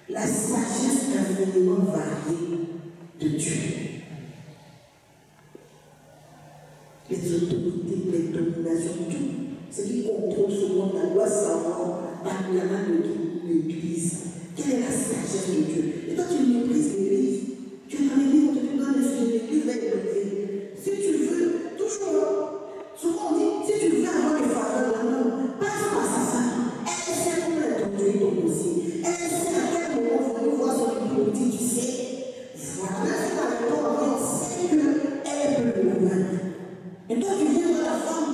La sagesse infiniment variée de Dieu. Les autorités, les dominations, tout. Ce qui contrôle ce monde, la loi savoir, par la main de l'Église. Quelle est la sagesse de Dieu? Et toi, tu méprises l'Église. Tu es dans l'Église, on te donne le sujet de l'Église, va être brisé. Si tu veux, toujours, souvent on dit, si tu veux avoir des faveurs de l'amour, passe par sa femme. Elle sait comment elle conduit ton dossier. Elle sait à quel moment on veut voir son politique, tu sais. Voilà, c'est pas le temps, on sait qu'elle peut le convaincre. Et toi, tu viens de la femme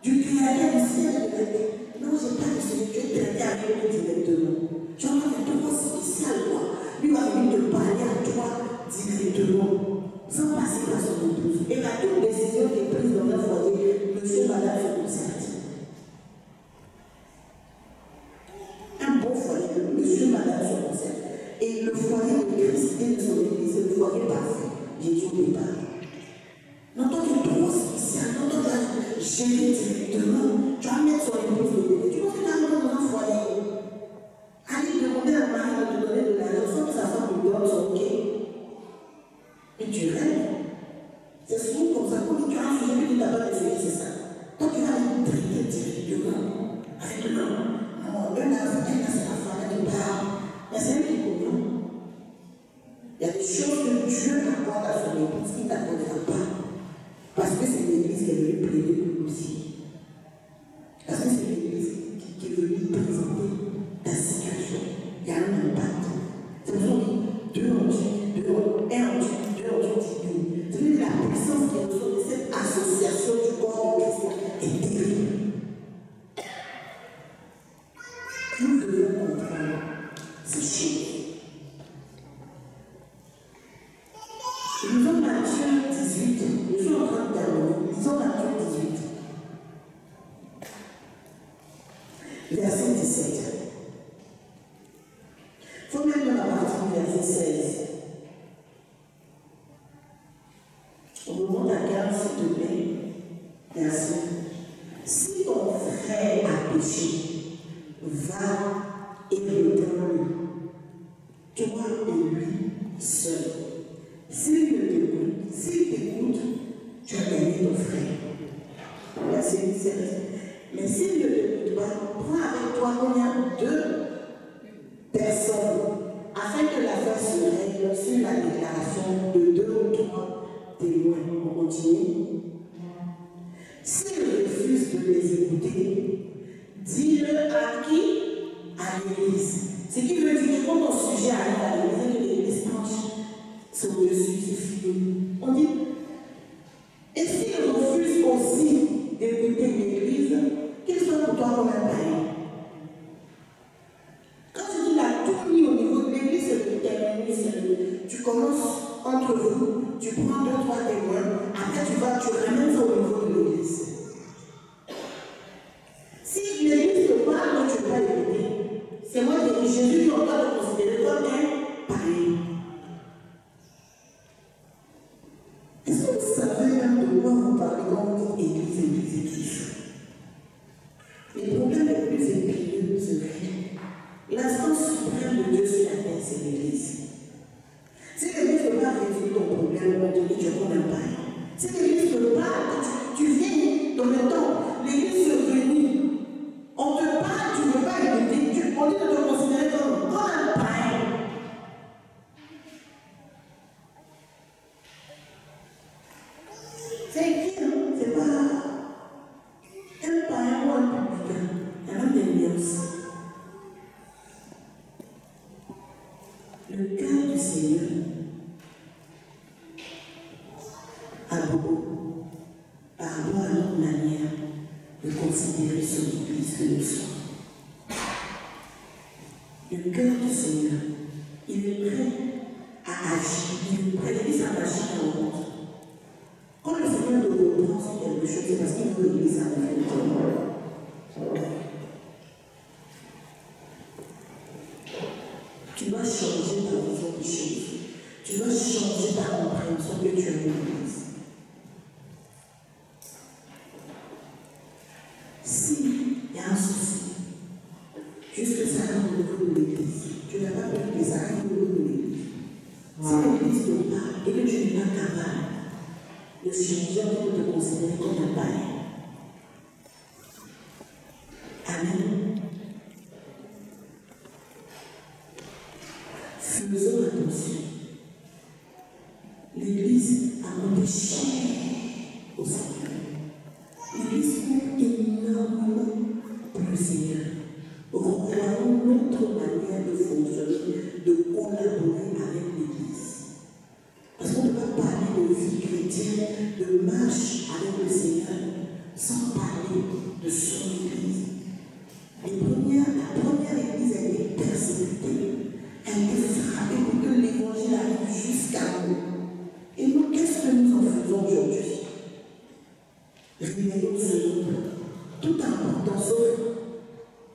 du créateur du ciel et de la terre. Non, je n'ai pas de ce que tu es arrivé directement. Tu as un droit spécial, quoi. Lui va venir te parler à toi directement, sans passer par son épouse. Et la toute décision qui est prise dans un foyer, monsieur et madame se concertent. Un bon foyer, monsieur et madame se concertent. Et le foyer de Christ et de son église, c'est le foyer parfait. J'ai dit au départ. Non, toi, tu es trop spécial. Non, toi, tu as géré directement. Tu vas mettre son épouse de côté. Tu penses que tu as dans un foyer. Allez demander à Marie de te donner de l'argent sans que sa femme te donne son ok. Et tu rêves. C'est souvent comme ça. Quand tu as un sujet que tu n'as pas essayé, c'est ça. Toi, tu vas aller traiter directement avec l'homme. Non, elle a c'est la femme qui parle. Mais c'est elle qui comprend. Il y a des choses que Dieu accorde à son épouse qui ne t'accordera pas. Parce que c'est l'Église qui est venue plaider pour nous aussi. Parce que c'est l'Église qui est venue présenter ta situation. Il y a un impact. C'est pour ça qu'on dit 2 en Dieu, 2 en Dieu, 1 en Dieu, 2 en Dieu, 10 000. C'est-à-dire la puissance qui ressort de cette association du corps de Christ est terrible. Nous devons comprendre ces choses. Nous sommes Matthieu 18. Nous sommes en train de terminer. Nous sommes Matthieu 18. Verset 17. Il faut même la partie du verset 16. On remonte à 15, s'il te plaît. Merci. Si ton frère a péché, va et reprends-le. Toi et lui seul. S'il t'écoute, tu as gagné ton frère. Verset 17. Mais s'il ne t'écoute pas, prends avec toi combien? 2 personnes, afin que l'affaire se règle sur la déclaration de 2 ou 3 témoins. On continue. S'il refuse de les écouter, dis-le à qui? À l'Église. Ce qui veut dire que quand ton sujet arrive à l'Église, que l'Église penche sur dessus, c'est fini. On dit, et s'il refuse aussi d'écouter l'Église, qu'il soit pour toi comme un païen. Quand tu dis la tout mis au niveau de l'Église, c'est le terminus. Tu commences entre vous, tu prends 2 ou 3 témoins, après tu ramènes ça au niveau de l'Église. Si l'Église te parle, tu ne peux pas l'écouter. C'est moi qui dis, Jésus, on doit te considérer comme un païen. Est-ce que vous savez même de quoi vous parlez quand vous dites Église? Les problèmes les plus épineux, c'est vrai. L'instance suprême de Dieu sur la terre, c'est l'Église. Si l'église te parle, tu viens dans le temple, l'église se réunit. On te parle, tu ne veux pas écouter, on dit de te considérer comme un païen. C'est écrit, hein? C'est pas un païen ou un publicain. Il y a même des liens aussi. Le cœur du Seigneur a beaucoup par rapport à notre manière de considérer son Église que nous sommes. Le cœur du Seigneur, il est prêt à agir, il est prêt à agir en route. Quand le Seigneur te reprend sur quelque chose, c'est parce qu'il veut l'Église à la tu dois changer ta vision des choses. Tu dois changer ta compréhension que tu as de l'Église. S'il y a un souci, juste que ça arrive au niveau de l'Église, tu n'as pas peur que ça arrive au niveau de l'Église. Si l'Église te parle et que tu n'es pas capable de changer, on peut te considérer comme un païen. Amen. Faisons attention. L'Église a coûté cher au Seigneur. L'Église coûte énormément pour le Seigneur. Revoyons notre manière de fonctionner, de collaborer avec l'Église. Parce qu'on ne peut pas parler de vie chrétienne, de marche avec le Seigneur, sans parler de son Église. La première Église a été persécutée. Elle a été frappée pour que l'Évangile arrive jusqu'à nous. Et nous, qu'est-ce que nous en faisons aujourd'hui? Réveillons ce monde, tout en portant sauf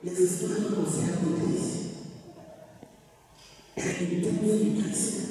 les histoires qui concernent l'Église. Elle est devenue du Christ.